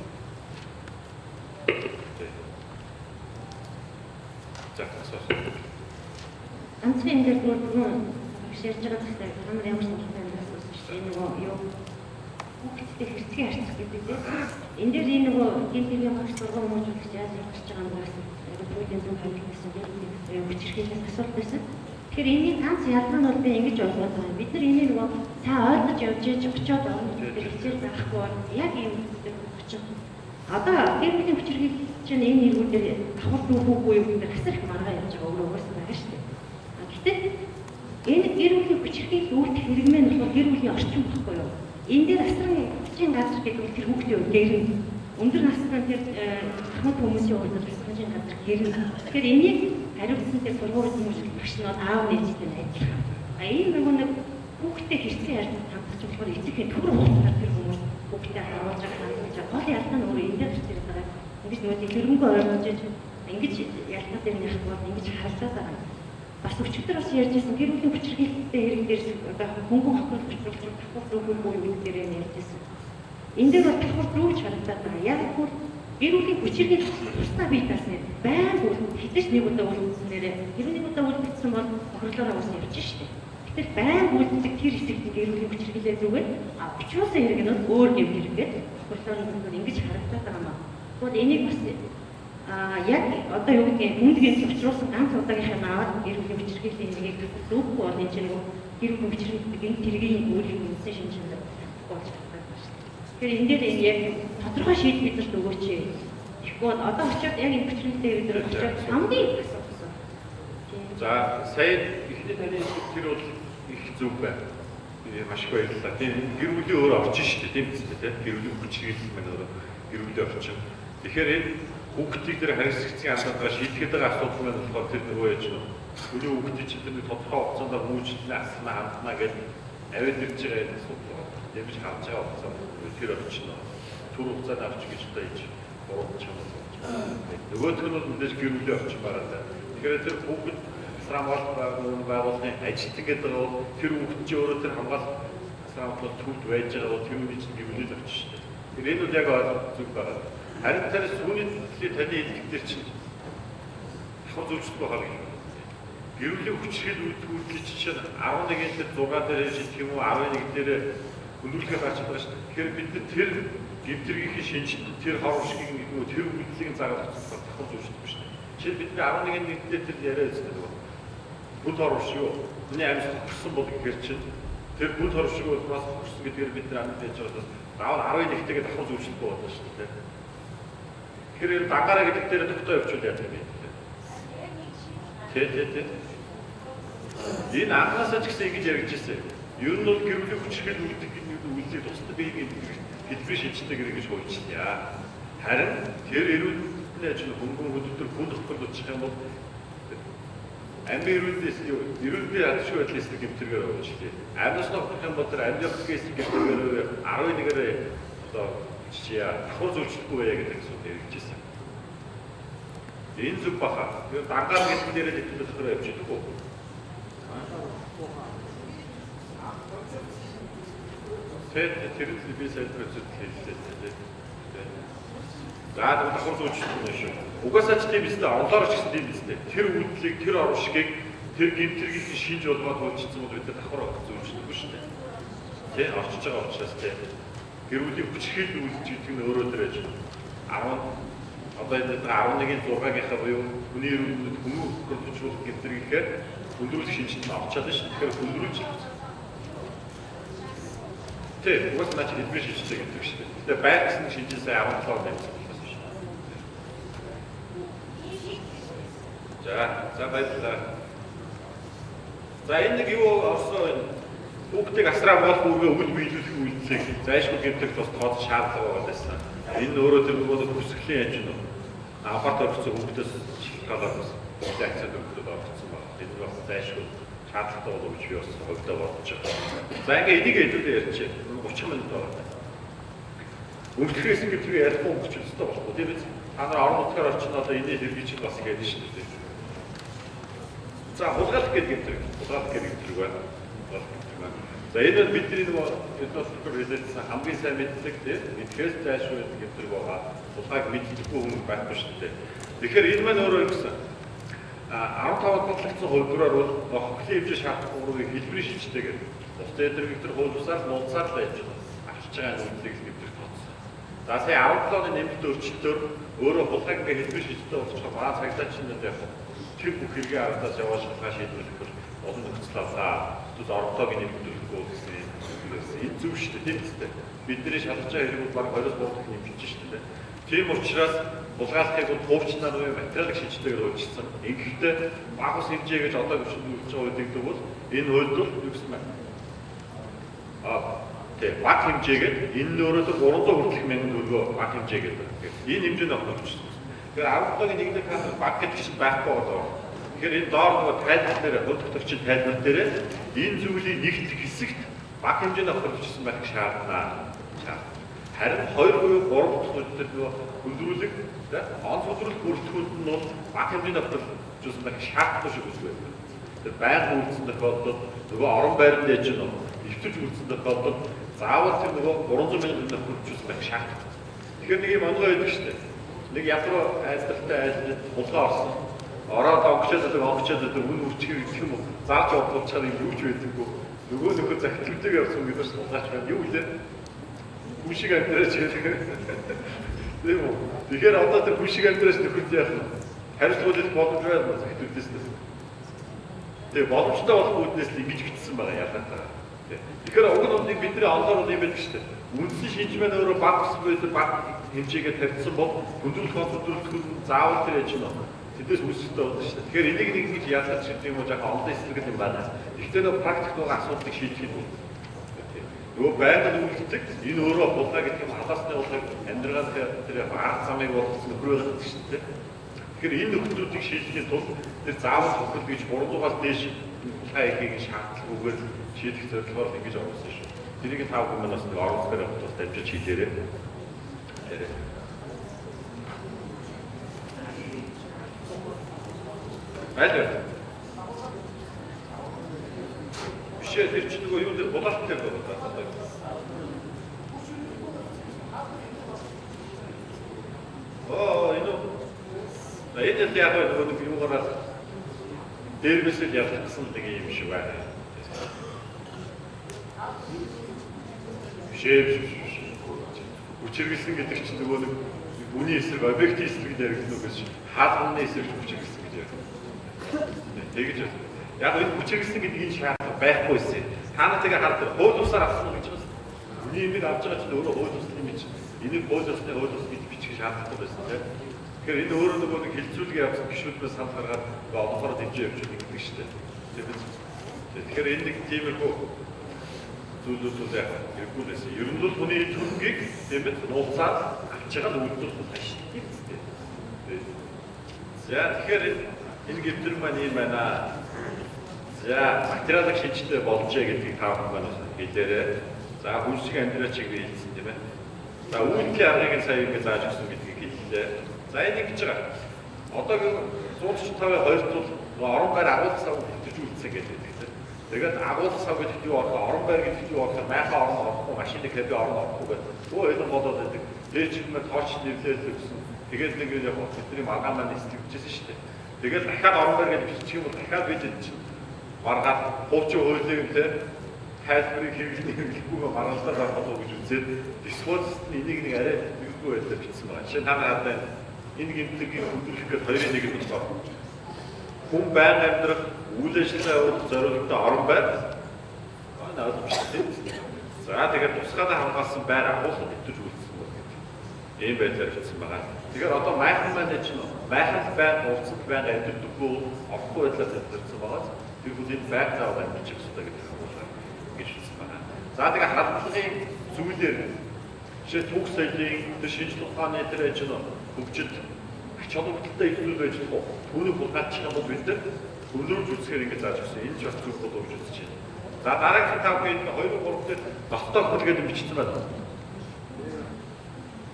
Анцгийн дээр бүрэн ширж байгаа гэхдээ ямар ямар ч юм байсан шүү дээ. Нөгөө юу хүүхдтэй хэрцгий харьцах гэдэг тийм. Энэ дээр энэ нөгөө гинтийн багш сургууль мууч яаж явж байгаа юм гэсэн. Яг бүгдийн зөв хэлэх гэсэн тийм хүчирхийлээс асуулт байсан. Тэгэхээр энэний ганц ялгаа нь бол би ингэж ойлгоод байгаа. Бид нар энийг нөгөө сайн ойлгож явж яж очиод орно гэдэг хэсэг байхгүй. Яг ийм зүйл очих. Одоо гинтийн хүчирхийлэл чинь энэ нэрүүдээр давхар дүүгүй юу гэдэг асар их маргаа явж байгаа өөрөөсөө байгаа шүү дээ. Гэхдээ энэ гэр бүлийн хүчирхийлэл үүрэх хэрэг мэн болохоор гэр бүлийн орчин баггүй юу? Энэ дээр асрын хүчин газар гэдэг нь тэр хүүхдийн гэрэн өндөр насны тэр хамт хүмүүсийн хувьд хүчин газар гэрэн. Тэгэхээр энийг хариуцсан тэр сургууль хүмүүст багш нь аав ээжтэй найзлах. Энэ нэг хүүхдтэй хэрцгий ярьж хандаж болохоор эцэгхийн төр хугацаар тэр хүмүүс хүүхдээ харуулж байгаа хандаж гол ялгаа нь өөрөө энэ дээр зэрэг байгаа. Ингэж нөгөө хөрөнгө ойлгож Ингэж ялгаа дээр нь явах бол ингэж харагдаад байгаа. Бас өчигдөр бас ярьжсэн гэр бүлийн хүчирхийлэлтэй хэрэг дээр одоо хөнгөн хохирол хүчрүүлж давхар зүүх буюу юу дээр ярьжсэн. Энэ дээр бол давхар зүүж харагдаад байгаа. Яг бүр гэр бүлийн хүчирхийлэл тусдаа бий таасны байнг хэдэж нэг удаа үлдсэнээр гэр нэг удаа үлдсэн бол хохирлоороо ус явж штеп. Тэгэхээр байнг үлддэг тэр хэсэгт гэр бүлийн хүчирхийлэл зүгээр өчөөсөө хэрэг нь өөр гэм хэрэггээд хохирлоороо ингэж харагдаад байгаа маа. Тэгвэл энийг бас яг одоо юу гэдгийг үнэлгээнд учруулсан ганц удаагийнх нь аваад гэр бүлийн хүчирхийллийн нэгийг зөвхөн бол энэ чинь гэр бүлийн хүчирхийллийн тэргийн өөрийн үнсэн шинжлэх болж байгаа шүү дээ. Тэгэхээр энэ дээр яг тодорхой шийдэл бидэрт өгөөч. Тэгэхгүй бол одоо очиод яг энэ хүчирхийлэлтэй бид нар очиод хамгийн асуусан. За сая ихний таны тэр бол их зөв байна. Би маш их баярлалаа. Тийм гэр бүлийн өөр орчин шүү дээ тийм биз дээ. Гэр бүлийн хүчирхийлэл маань өөр гэр бүлийн орчин. Тэгэхээр энэ хүүхдийг дээр харьцагцын асуудалгаа шийдэхэд байгаа асуудал маань болохоор тэр нөгөө яж нь хүний хүүхдийн чинь тэр тодорхой хугацаанд муучлалаа аснаа ханднаа гэж аваад ирж байгаа энэ асуудал байна. Ямж харж байгаа хугацаанд тэр орчин түр хугацаанд авч гэж одоо ээж буруудч юм байна. Нөгөөх нь бол мэдээж гэр бүлийн орчин байгаа даа. Тэгэхээр тэр хүүхэд срамвал байгууллагын ажилтан гэдэг бол тэр хүүхэд чинь өөрөө тэр хамгаалалт срамвал төвд байж байгаа бол тэр үний чинь гэр бүлийн орчин шүү дээ. Тэр энэ бол яг зөв байгаа. Харин тэр сүүний таны хэлдэгтэр чинь хол зөвчт байгаа юм. Гэр бүлийн хүчрхийл үйлдвэрлэлч чинь 11-ийн тэр 6 дээр шийдэх юм уу 11 дээр хөндлөхөөр гарч байгаа шүү дээ. Тэгэхээр бид тэр гэмтргийн шинжилт тэр хавшгийг нөгөө тэр үйлдэлийг заагаад авчихсан хол зөвчт биш үү? Жишээ бид 11-ийн нэгдээ тэр яриа үзсэн нөгөө бүд хорвш юу? Миний амьд хөрсөн бол гэхэр чинь тэр бүд хорвшиг бол бас хөрсөн гэдгээр бид нар амьд яаж байгаа бол 11-тэйгээ давхар зөвчт болоод шүү дээ. Тэгэхээр дагаараа гэдэг дээр тогтоо явуул яа гэдэг. Тэ. Энэ анхаасаа ч гэсэн ингэж яригдж ирсэн. Ер нь бол гэр бүлийн хүчирхийлэл үүдэх үйлдэл тусдаа биеийн хэлбэр шинжилтэй гэж хуульчлаа. Харин тэр эрүүл ажил хөнгөн хөдөлтөр хүн тохиолдож байгаа юм бол амбын эрүүл ядшгүй байдлаас гэмтэргээр өгчлээ. Амьдас нөхөх юм бол тэр амьдахгээс гэмтэргээр 11-ээр одоо чия давхар зөвчлөхгүй байя гэдэг асуудал яригдчихсэн. Энэ зүг баха. Тэр дангаар гэдэг дээрээ дэвтэр дотор явж идэх үү? Тэр би сэлбэр зүйлээ. За давхар зөвчлөхгүй нь шүү. Угаасаа ч тийм биз дээ. Онлоор ч гэсэн тийм биз дээ. Тэр үйлдэлийг тэр оршигыг тэр гэмтргийг шинж болгоод хөлжсөн бол бид давхар зөвчлөхгүй шүү дээ. Тэ орчиж байгаа учраас тэ гэр бүлийн хүчирхийлэл үйлдэж гэдэг нь өөрөө дээрэж 10 одоо энэ 11-ийн 6-гийнхаа буюу хүний эрүүл хүмүүст хөрвүүлэх гэмтрийгээр хүндрүүлэх шинжилт нь авч чадсан шүү. Тэгэхээр хүндрүүлж Тэг, угаасаа наач хэлбэр шинжилгээ гэдэг шүү. Тэгээ байр гэсэн шинжилгээ 17 он байсан шүү. За баярлалаа. За энэ нэг юу орсон хүүхдийг асраа болох үргээ өвөл биелүүлэх үйлдэлийг зайлшгүй гэмтэх тус тод шаардлага байсан. Энэ өөрөө тэр нөгөө хүсгэлийн аж нь апарт орсон хүүхдээс шилжүүлээд бас акцент өгөхөд орсон байна. Энэ бас зайлшгүй шаардлагатай болов гэж би бас хувьдаа бодож байгаа. За ингээ энийг хэдүүлээ ярьчих. 30 минут байна. Өвчлөхөөс гэмтэх ярихгүй гэж өстой болохгүй тийм биз? Та нар орон нутгаар орчин одоо энэ хэрэг чинь бас ингэдэж шүү дээ. За хулгайлах гэдэг байна. За энэ бол бидний нөгөө эдносдор хэлсэн хамгийн сайн мэддэг тийм мэдхээс зайлшгүй гэдэг байгаа. Хулгайг мэддэггүй хүмүүс байхгүй шүү дээ. Тэгэхээр энэ маань өөрөө гэсэн 15 бодлогдсон хувьдраар бол хохлын хэмжээ шаардах урыг хэлбэрийн шинжтэйгээр бус эдгэр хуулиусаар нууцаар л байж авчиж байгаа зүйлийг хэлбэр тооцсон. За сая 17 оны нэмэлт өөрчлөлтөөр өөрөө хулгайг ингээ хэлбэрийн шинжтэй болгочиход маа цагдаач нь яг тэр бүх хэрэгээ ардаас яваад шалгаа шийдвэрлэх олон нөхцөл авлаа. Тэгвэл ордоог нэмэгдүүлэхгүй гэсэн энэ зөв шүү дээ тийм үстэй. Бидний шалгаж байгаа хэрэгүүд баг 20-с буудах нэмж шүү дээ. Тийм учраас хулгайлахыг бол хуучнаар буюу материалын шинжилгээгээр өөрчилсөн. Ингэхдээ баг ус хэмжээ гэж одоо хөвчөж байгаа үедээ бол энэ хувьд бол юу гэсэн бэ? Тийм баг хэмжээгээд энэ өөрөөр 300 хүртэлх мянган төгрөгөө баг хэмжээ гэдэг. Энэ хэмжээнд авчихсан. Тэгэхээр 17-гийн нэгдэх хандлага баг гэдэг чинь байхгүй болоо. Тэгэхээр энэ доор нөгөө тайлбар дээр хөдөлгөгчийн тайлбар дээр энэ зүйлийг нэгтгэх хэсэгт баг хэмжээний авах хэрэгжсэн байх шаардна. Харин 2 буюу 3 дахь үедээ нөгөө өндрүүлэг онц өдрөл бүртгэнд нь бол баг хэмжээний авто жишээ нь шаардлагатай шиг үздэг. Тэр байнга үйлдсэн тохиолдолд нөгөө орон байранд ээж нь нэвтэж үйлдсэн тохиолдолд заавал тэр нөгөө 300 мянган төгрөг хүчтэй байх шаардлагатай. Тэгэхээр нэг юм онгой байдаг шүү дээ. Нэг ядуу айцтай айлд булгаа орсон. Ороод онгочоод үн үрчгийг гэх юм уу? Зааж бодлуулчаар юм юуж байдаггүй. Нөгөө захидлуудыг явсан гэдэг чинь улаач байна. Юу вэ? Бүшиг амьдраач гэдэг. Тийм үү? Тэгэхээр одоо тэр бүшиг амьдраач нөхөд яах вэ? Хариуцуулах боломж байна захидлуудээс. Тэгээ боломжтой болох үүднээс л ингэж гитсэн байгаа ялгаатай. Тэгэхээр уг нь бидний онлоор юм байдаг шүү дээ. Үндсэн шинжмэн өөрөө баг ус байдаг баг хэмжээгээ тавьсан бол өндөрлөх хөдөлгөөн заавал тэр ээж нь тэдээс үсэлтэй болно шүү дээ. Тэгэхээр энийг нэг гэж яагаад ч гэдэг юм уу жоохон олон эсрэг юм байна. Гэхдээ нөгөө практик нөгөө асуудлыг шийдэх юм. Нөгөө байгаль үйлдэлдэг энэ өөрөө булгаа гэдэг нь халаасны улааг амьдрал тэр арга замыг болгосон нөхрөө гэдэг шүү дээ. Тэгэхээр энэ нөхцөлүүдийг шийдэхин тулд тэр заавал хохирол гэж 300-аас дээш булгаа ихийг шаардлагагүйгээр шийдэх зорилгоор ингэж оруулсан шүү. Тэрийг тав хүмүүс бас нэг оруулахаар бас дамжиж хийлээрээ. Аль бишээ тэр чинь нөгөө юу дээр булаалттай байна. Энэ яг нэг юугаараа дээрээс л явуулсан нэг юм шиг байна. Хүчиргэлсэн гэдэг чинь нөгөө нэг үний эсрэг, объектив эсрэг яригдсан үгээс хаалганы эсрэг хүчиргэлсэн гэж ярьдаг. Тэгэж яг энэ хүчиргэлсэн гэдгийг шаардлага байхгүйсэн. Та нарыг хараад хууль усаар авсан гэж байна. Үний имийг авч байгаа чинь өөрөө хууль усны юм чинь. Энийг хууль усны гэж бичих шаардлагатай байсан тийм. Тэгэхээр энэ өөрөө нөгөө нэг хилцүүлэг явуулсан гişүүдээс санал гаргаад олонхоор дэмжиж явж байгаа гэдэг шүү дээ. Тэгэхээр энэ нэг тиймэрхүү зүйлүүд яг хэрэггүй байсан. Ер нь бол хүний төрөнгийг тийм ээ нууцаад авч байгаа нь үйлдэл болно шүү дээ. За тэгэхээр энэ гэвтэр маань юм байна. За материалын шинжтэй болжээ гэдгийг та бүхэн маань хэлээрэй. За хүнсийг амьдраач гэж хэлсэн тийм ээ. За үйлдлийн аргыг нь сая ингэ зааж өгсөн гэдгийг хэллээ. За энэ гэж байгаа. Одоо 145-ийн 2-т бол орон байр агуулгын сав хэвтэж үлдсэн гэдэг. Тэгээд агуулгын сав гэдэг юу болох орон байр гэдэг юу болох майхаа орон орохгүй машины хэвээ орон орохгүй гэдэг. Өө энэ болоод байдаг. Дээж юмээ тооч нэрлээд өгсөн. Тэгээд нэг яг бидний маргаан маань нэслэгдэжсэн шүү дээ. Тэгээд дахиад орон байр гэж бичих юм бол дахиад бид энэ чинь маргаад хуучин хуулийн те тайлбарыг хэрэглэхгүй маргалдаа гаргах гэж үзээд диспозит энийг нэг арай нэггүй байлаа бичсэн байгаа. Жишээ нь та нараа энэ гэмтлэгийг хөдөлгөхөд хоёрын нэг нь болохоор хүн байнга амьдрах үйл ажиллагаа явуулах зорилготой орон байр ойлгомжтой. За тэгээд тусгайлаа хамгаалсан байр агуулгад хэвтэж үлдсэн бол гэдэг. Ийм байдлаар хэлсэн байгаа. Тэгэхээр одоо майхан маань чинь майхан байр уулзалт байнга амьдрахгүй орохгүй байдлаар тайлбарласан байгаа. Тэр бүлийн байр заавал амьдчих хэрэгтэй гэдэг агуулга гэж хэлсэн байна. За тэгээд хадгалагын зүйлээр жишээ түүх соёлын тэр шинжлэх ухааны тэр ажил хөгжид ач холбогдолтой илүү байж болох уу? Түүнийг булгаачих юм бол бид өнөөдөр үзэхээр ингэ зааж өгсөн. Энэ ч бас зүг болов гэж үзэж байна. За дараагийн тавгийн 2-3 дээр ноцтой хөлгээд бичсэн байна.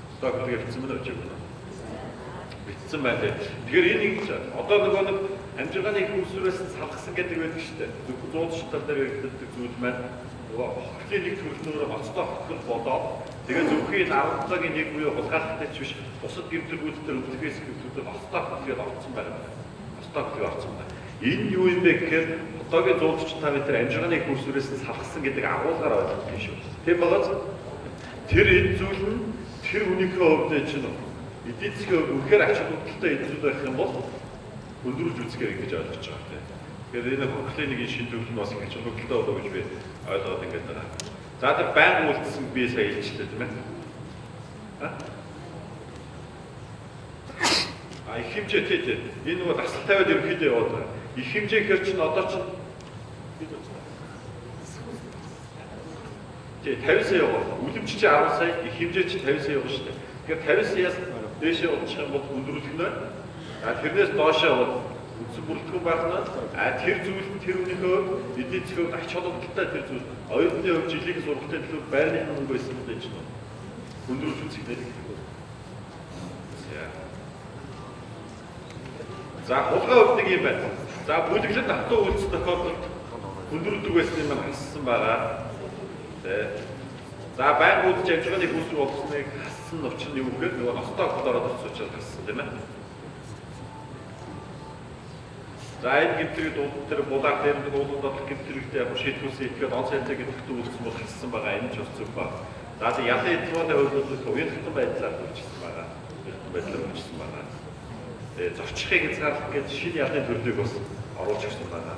Ноцтой хөлгээд бичсэн байна гэж байна. Бичсэн байна. Тэгэхээр энийг одоо нөгөө нэг амжиргааны их усрээс салгасан гэдэг байдаг шүү дээ. 100 шатар дээр хэрэглэдэг зүйл маань нөгөө хөрхийн нэг төрөлнөөр ноцтой хөлгөл болоод тэгээ зөвхөн 17-гийн нэг буюу хулгайлалтай ч биш бусад гэмтэргүүд дээр өвлөхөөс гэмтэргүүд ноцтой хөлгээд орсон байна. Ноцтой хөлгээд орсон байна. Энэ юу юм бэ гэхээр одоогийн 145 м амжиргааны их усрээс салгасан гэдэг агуулгаар ойлгох юм шүү. Тийм багаз тэр энэ зүйл нь тэр үнийхээ хувьд чинь эдийн засгийн үнэхээр ач холбогдолтой эзлүүд байх юм бол өндөрж үзгээр ингэж ойлгож байгаа тийм. Тэгэхээр энэ хөрхлийн нэг шин төвлөл нь бас ач холбогдолтой болоо гэж би ойлгоод ингэж байгаа. За тэр байнга үлдсэн би сая хэлчихлээ тийм ээ. Их хэмжээ тийм. Энэ нөгөө дасгал тавиад ерөнхийдөө яваад байгаа. Их хэмжээ гэхэр чинь одоо чинь 50 сая яваа. Үлэмж чи 10 сая, их хэмжээ чи 50 сая яваа шүү дээ. Тэгэхээр 50 саяас дээшээ удчих юм бол өндөрлөх нь. Тэрнээс доошоо бол үндсэн бүрэлдэхүүн байх нь. Тэр зүйл нь тэр үнийхөө эдийн засгийн ач холбогдолтой тэр зүйл. Оюутны хувьд жилийн сургалтын төлөв байрны хөнгө байсан гэдэг чинь. өндрүүлж үзэх нэ. За хулгай хувьд нэг юм байна. За бүлэглэд автуу үйлс тохиолдолд өндрүүлдэг байсан юм хассан байгаа. За байгуулж амжиргааны хүсэл болсныг хассан навчин юу гэхээр нөгөө ностой холоороо тусч хассан тийм ээ. За энэ гэмтрийг тэр булаар дээр нэг уулын дотлох гэмтрэгтэй яг шийдвэрсэн итгэхэд он цайтай гэдэгт үйлсэн бол хассан байгаа. Энэ ч бас зөв байна. За тэг ялын эдгүүрийн хөвлөлт уянтан байдлаар үйлчилсэн байгаа. Уянтан байдлаар үйлчилсэн байгаа. Зорчихыг хязгаарлах гэж шинэ ялын төрлийг бас оруулж ирсэн байна.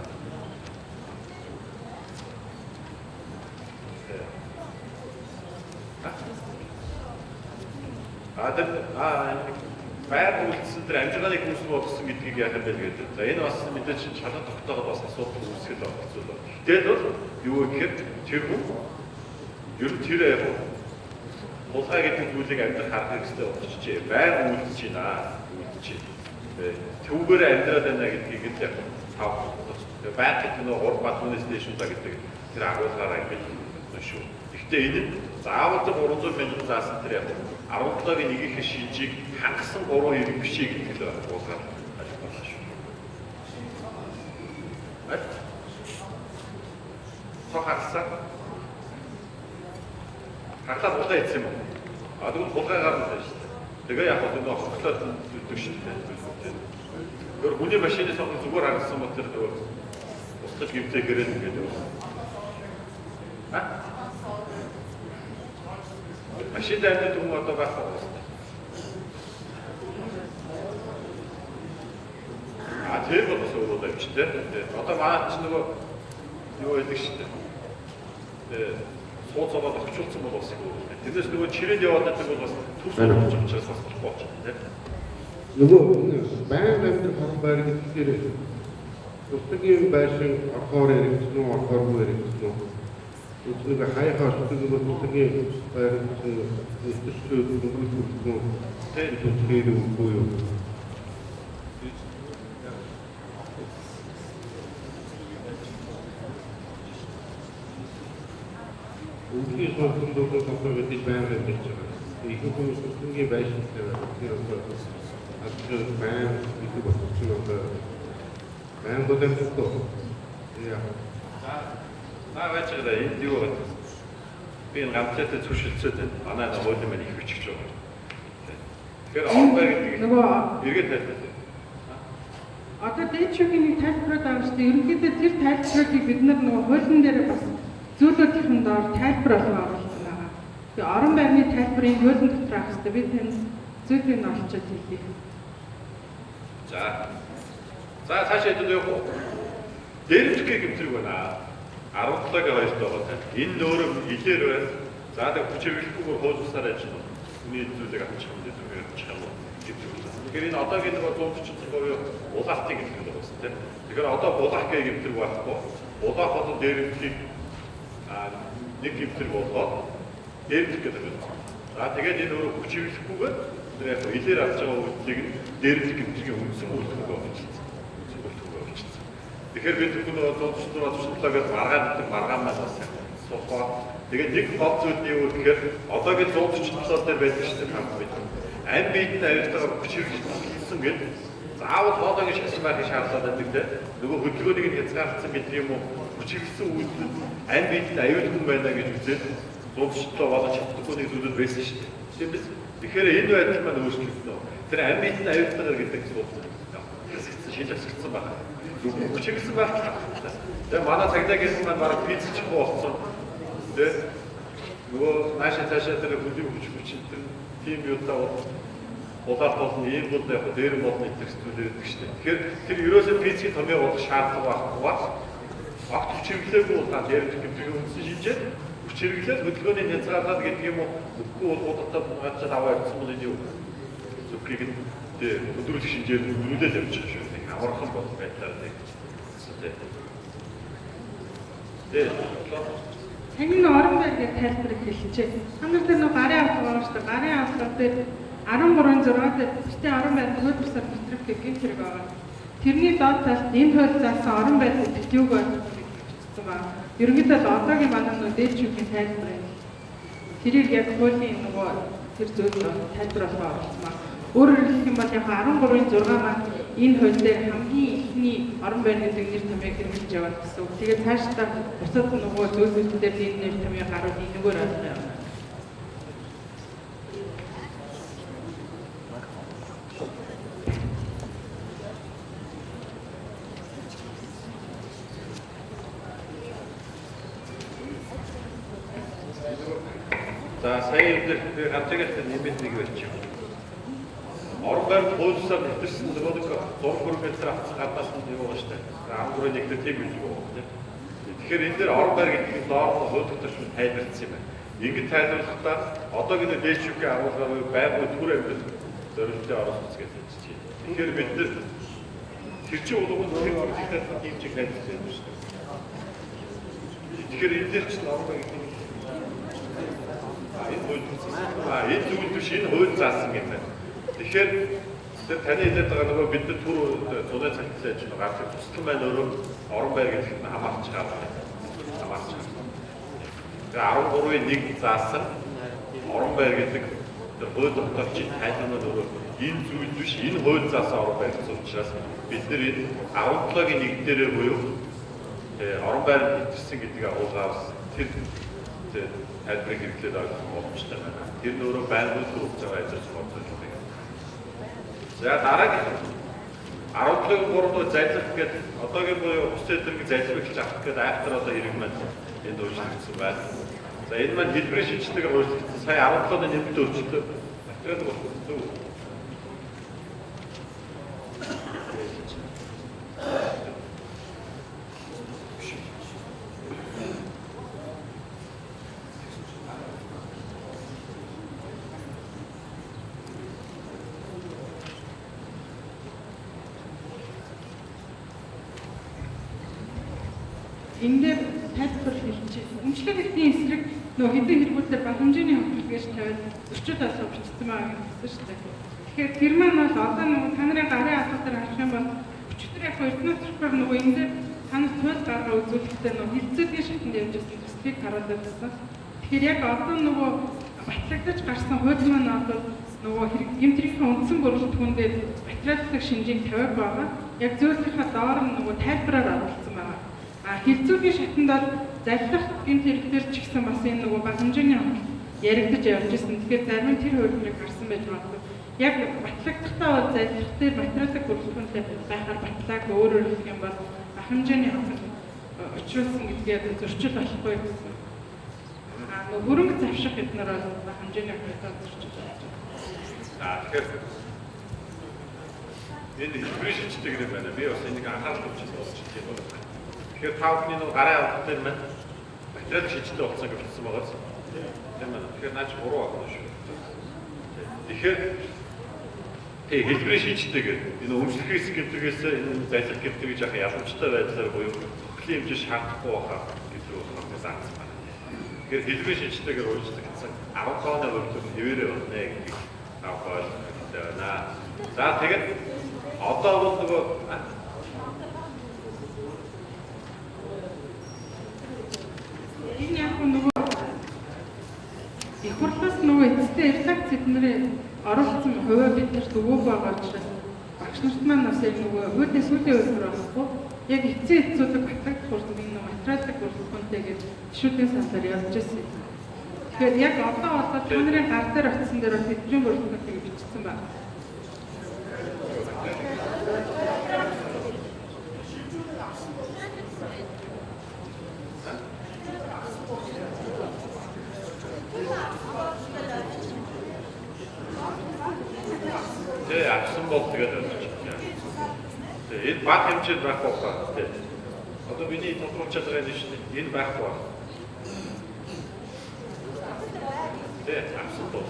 Байр үйлдсэн тэр амжиргааны хүсэл болгосон гэдгийг яах юм бэ гэдэг. За энэ бас мэдээж шалгал тогтооход бас асуудал үүсгэж байгаа зүйл байна. Тэгэл бол юу гэхээр тэр хүн ер нь тэр улхай гэдэг зүйлийг амьдрах харах хэрэгтэй болчихжээ. Байр үйлдэж байна. Үйлдэж байна. Түүгээр амьдраад байна гэдгийг л яг тав. Байр гэдэг нь ур бадмынс дэшүүнда гэдэг тэр агуулгаараа ингэж шүү. Гэхдээ энэ заавал 300 мянган заасан тэр яг 17-гийн нэгийнхээ шинжийг хангасан 3 хэрэг бишээ гэдэг л агуулгаар ажиллана шүү. Хахарсан. Хахлаа булаа ийцсэн юм. Тэгвэл булгаа гарна шүү дээ. Тэгээ яг хөө нөгөө хохлоод үлдэх шүү дээ. Гэр хүний машины сохон зүгээр харагдсан бол тэр устгаж гимтэй гэрэл гэдэг. Машин дайны түн одоо байх байна. Тэр бол зөвхөн авчтай. Одоо маань ч нөгөө юу гэдэг шүү дээ. Сууцаад огчулсан бол бас юу. Тэрнээс нөгөө чирээд яваад байдаг бол бас төс болж учраас бас болох тийм. Нөгөө баян амьдрах харан байр гэхээр устгийн байшин орхоор ирэх нь орхооргүй ирэх нь үнийг хаяхаас нөгөө устгийн байр нэвтрүүлж өгөх тэр төсөөр үгүй юу. Үгүй сонсон дөрөв тоглох гэдэг байр амьдарч байгаа. Их хүмүүс устгийн байшин тэр одоо баян их болсон одоо баян бодомжтой. Яа. Вачирда энд юу вэ? Би энэ ганцаатай зөвшөлдсөд байна. Манай хуулийн маань их бичиж байгаа. Тэгэхээр орбай гэдэг нөгөө эргээд тайлбар. одоо дээд шүүхийн нэг тайлбарууд байгаа шүү дээ. Ерөнхийдөө тэр тайлбаруудыг бид нар нөгөө хуулийн дээр бас зүйлүүдийн доор тайлбар болгон оруулсан байгаа. Тэгээ орон байрны тайлбарыг хуулийн дотор авах хэрэгтэй. Би тань зүйлийг олцоод хэлье. За цаашаа хэд явах вэ? Дээрвчг гэмтрэг байна. 17-гийн 2-т байгаа. Энэ нөөрөө илээр байна. За тэг хүч хөвлөхгүйгээр хуулсаар ажиллана. Хүний зүйлийг авчих юм дээр зүгээр авчих юм. Тэгэхээр энэ одоогийн нэг 140% улаалтын гэмтрэг байна тийм. Тэгэхээр одоо булах гэх гэмтрэг байхгүй. Улаах бол дээрвчгийг нэг гэмтрэг болгоод дээрвчг гэдэг байна. За тэгээд энэ нөөрөө хүч хөвлөхгүйгээр тэр яг илээр авч байгаа үйлдэлийг дээрвчг гэмтргийн үндсэн үйлдэл болгож тэгэхээр бид түрүүн 144-д маргаад маргаамаас суухаа. Тэгээд нэг гол зүйл нь юу гэхээр одоогийн 147 дээр байдаг шүү дээ хамт бид. Ам биетний авилтаа хүч хэрэглэсэн гэдэг заавал хоолойг шилсэн байхын шаардлага байдаг дээ. Нөгөө хөдөлгөөнийг нь хязгаарласан гэдэг юм уу? Хүч хэрэглэсэн үйлдэл ам биетний аюулгүй байна гэж үзээд 147 болж чаддаггүй нэг зүйлүүд байсан шүү дээ. Тийм биз? Тэгэхээр энэ байдал маань өөрчлөгдсөн. Тэр ам биетний аюултайгаар гэдэг зүйл шил асгсан байна. Хүч хэрэглэсэн байх. Тэгээ манай цагдаагийн маань бараг пицчих болсон. Тэгээ нөгөө цаашаа тэр хөдөлгөөн хүч тэр тим юутаа улаалт болно, ийм бол яг дээр болно гэдэг зүйлэр байдаг шүү дээ. Тэгэхээр тэр ерөөсөө пицгийн томьёо болох шаардлага байхгүй. Огт хүч хэрэглээгүй бол та дээр гэдэг үндсэн шинжээ хүч хэрэглээд хөдөлгөөний хязгаарлалт гэдэг юм уу? Үгүй бол удаатай гадаад аваа явуулсан бол энэ юу? Зөвхийг нь өдрөлт шинжээр нөлөөлөл явж байгаа шүү. Аврах бол байдлаар тийм. Таны орон байр гэж тайлбарыг хэлчихэ. Та нар тэр нэг гарын авах байгаа шүү дээ. Гарын авах дээр 13-6 дээр биштэй орон байр хөлбөрсөөр нэвтрэх гэх хэрэг байгаа. Тэрний доод талд энэ хууль заасан орон байр гэдэг юуг ойлгох гэж бичсэн байна. Ерөнхийдөө одоогийн манай нөө дээд шүүхийн тайлбар. Тэрийг яг хуулийн нөгөө тэр зүйл тайлбарлах оролцсон. Өөрөөр хэлэх юм бол яг 13-ын 6 маань энэ хууль дээр хамгийн ихний орон байр гэдэг нэр томьёог хэрэгжиж яваад гэсэн үг. Тэгээд цаашдаа бусад нөгөө зүйлсүүд дээр энэ нэр томьёог гарууд энэгээр ойлгох юм. За сая өдөр ганцаагаар нэмээд нэг байж байна. Орон байр хуулиар нэвтэрсэн нөгөө 100 км авцсан гаднаас нь юу байгаа шүү дээ. 13-ны нэг дээр тийм үйл байгаа. Тэгэхээр энэ дээр орон байр гэдэг нь доорх хууль тогтоомж тайлбарлагдсан юм байна. Ингээд тайлбарлахдаа одоогийн дэшүүгийн агуулгын байгууллагын төр амьд зорилттой оролцож гэж хэлж байна. Тэгэхээр бид нар тэр чинь болгоно тэр зүйлтэй ийм чиг тайлбарлаж байна шүү дээ. Тэгэхээр энэ дээр чинь орон байр гэдэг нь энэ зүйл биш энэ хууль заасан юм байна. Тэгэхээр тэр таны хэлээд байгаа нөгөө бид нар түр зуны цагтлаа гэж гарч тусган байна өөрөө орон байр гэдэг нь хамаарч байгаа. Хамаарч байгаа. Тэгээ 13-ийн 1 заасан орон байр гэдэг тэр хууль тогтоомжийн тайлбар өөрөө энэ зүйл биш энэ хууль заасан орон байр гэсэн учраас бид нар энэ 17-гийн 1 дээрээ буюу орон байр нэвтэрсэн гэдэг агуулгаас тэр тайлбарыг хэрэглээд ойлгох боломжтой байна. Тэр нөрөө байнгын төвч байгаа гэж бодож байна. За дараагийн 17-гийн 3-нд зайлах гэдэг одоогийн буюу ус эдэрэг зайлшруулж авах гэдэг айхтар одоо ирэх маань энд өөрчлөгдсөн байна. За энэ маань хэлбэрийн шинжилгээгээр өөрчлөгдсөн. Сая 17-ны нэмэлт өөрчлөлт материал болсон. Энэ дээр тайлбар хэлчих. Өмчлөг хэдийн эсрэг нөгөө хэдэн хэрэгүүдээр ба хэмжээний хөвгөл гэж тавиад зөрчил асуу бичсэн байгаа гэсэн шүү дээ. Тэгэхээр тэр маань бол одоо нөгөө та нарын гарын асуудал харах юм бол өчигдөр яг эрдэнэ төрхөөр нөгөө энэ дээр танаас хууль гаргаа үзүүлэхдээ нөгөө хилцээлийн шатнд явж байсан төслийг хараад байсан. Тэгэхээр яг одоо нөгөө батлагдаж гарсан хууль маань одоо нөгөө гэмтрийн үндсэн бүрэлдэхүүн дээр материалын шинжийг тавиад байгаа. Яг зөвлөхийнхаа доор нь нөгөө тайлбараар оруулсан байгаа. Хилцүүгийн шатанд бол заллах гэмт хэрэглэр ч гэсэн бас энэ нөгөө баг хэмжээний яригдаж явж ирсэн. Тэгэхээр зарим нь тэр хуулийг гарсан байж магадгүй. Яг батлагдахтаа бол заллах дээр материалын бүрэлдэхүүнтэй байхаар батлааг өөрөөр хэлэх юм бол баг хэмжээний очруулсан гэдгээр зөрчил болохгүй гэсэн. Нөгөө хөрөнгө завших эднэр бол баг хэмжээний зөрчил байна. Тэгэхээр энэ хэлбэрийн шинжилгээ байна. Би бас энийг анхаарал тавьчихсан болчихсон юм байна. Тэгэхээр та бүхний нэг гарын авах дээр маань материал шинжилгээ болсон гэж хэлсэн байгаа зү. Тийм ээ. Тэгэхээр наач 3 авах шүү. Тэгэхээр хэлбэрийн шинжилгээгээр энэ өмчлөх гэмтрэгээс энэ зайлах гэмтрэг жах яламжтай байдлаар буюу хөглийн хэмжээ шаардахгүй байхаа гэдэг нь заасан байна. Тэгэхээр хэлбэрийн шинжилгээгээр үйлчлэгдсэн 10 тооны хөлбөр хэвээрээ болно гэдгийг авах хэрэгтэй байна. За тэгээд одоо бол нөгөө энэ яг нөгөө их хурлаас нөгөө эцэстээ редакц эднэрээ оруулсан хувиа биднэрт өгөөг байгаа учраас багш нарт маань бас яг нөгөө хуулийн сүүлийн үйлдвэр болохгүй яг эцсийн эцсүүдийг батлагдах хүртэл энэ материалын бүрэлдэхүүнтэй гэж гишүүдийн сандаар ялж ирсэн. Тэгэхээр яг одоо болоод та нарын гар дээр очсон дээр бас эдгэрийн бүрэлдэхүүнтэй бичсэн байна. авсан бол тэгээд ойлгочихлаа. Тэгээд энэ баг хэмжээнд байхгүй байна. Тэгээд одоо миний тодорхойлж байгаа юм шүү дээ. Энэ байхгүй байна. Тэгээд авсан бол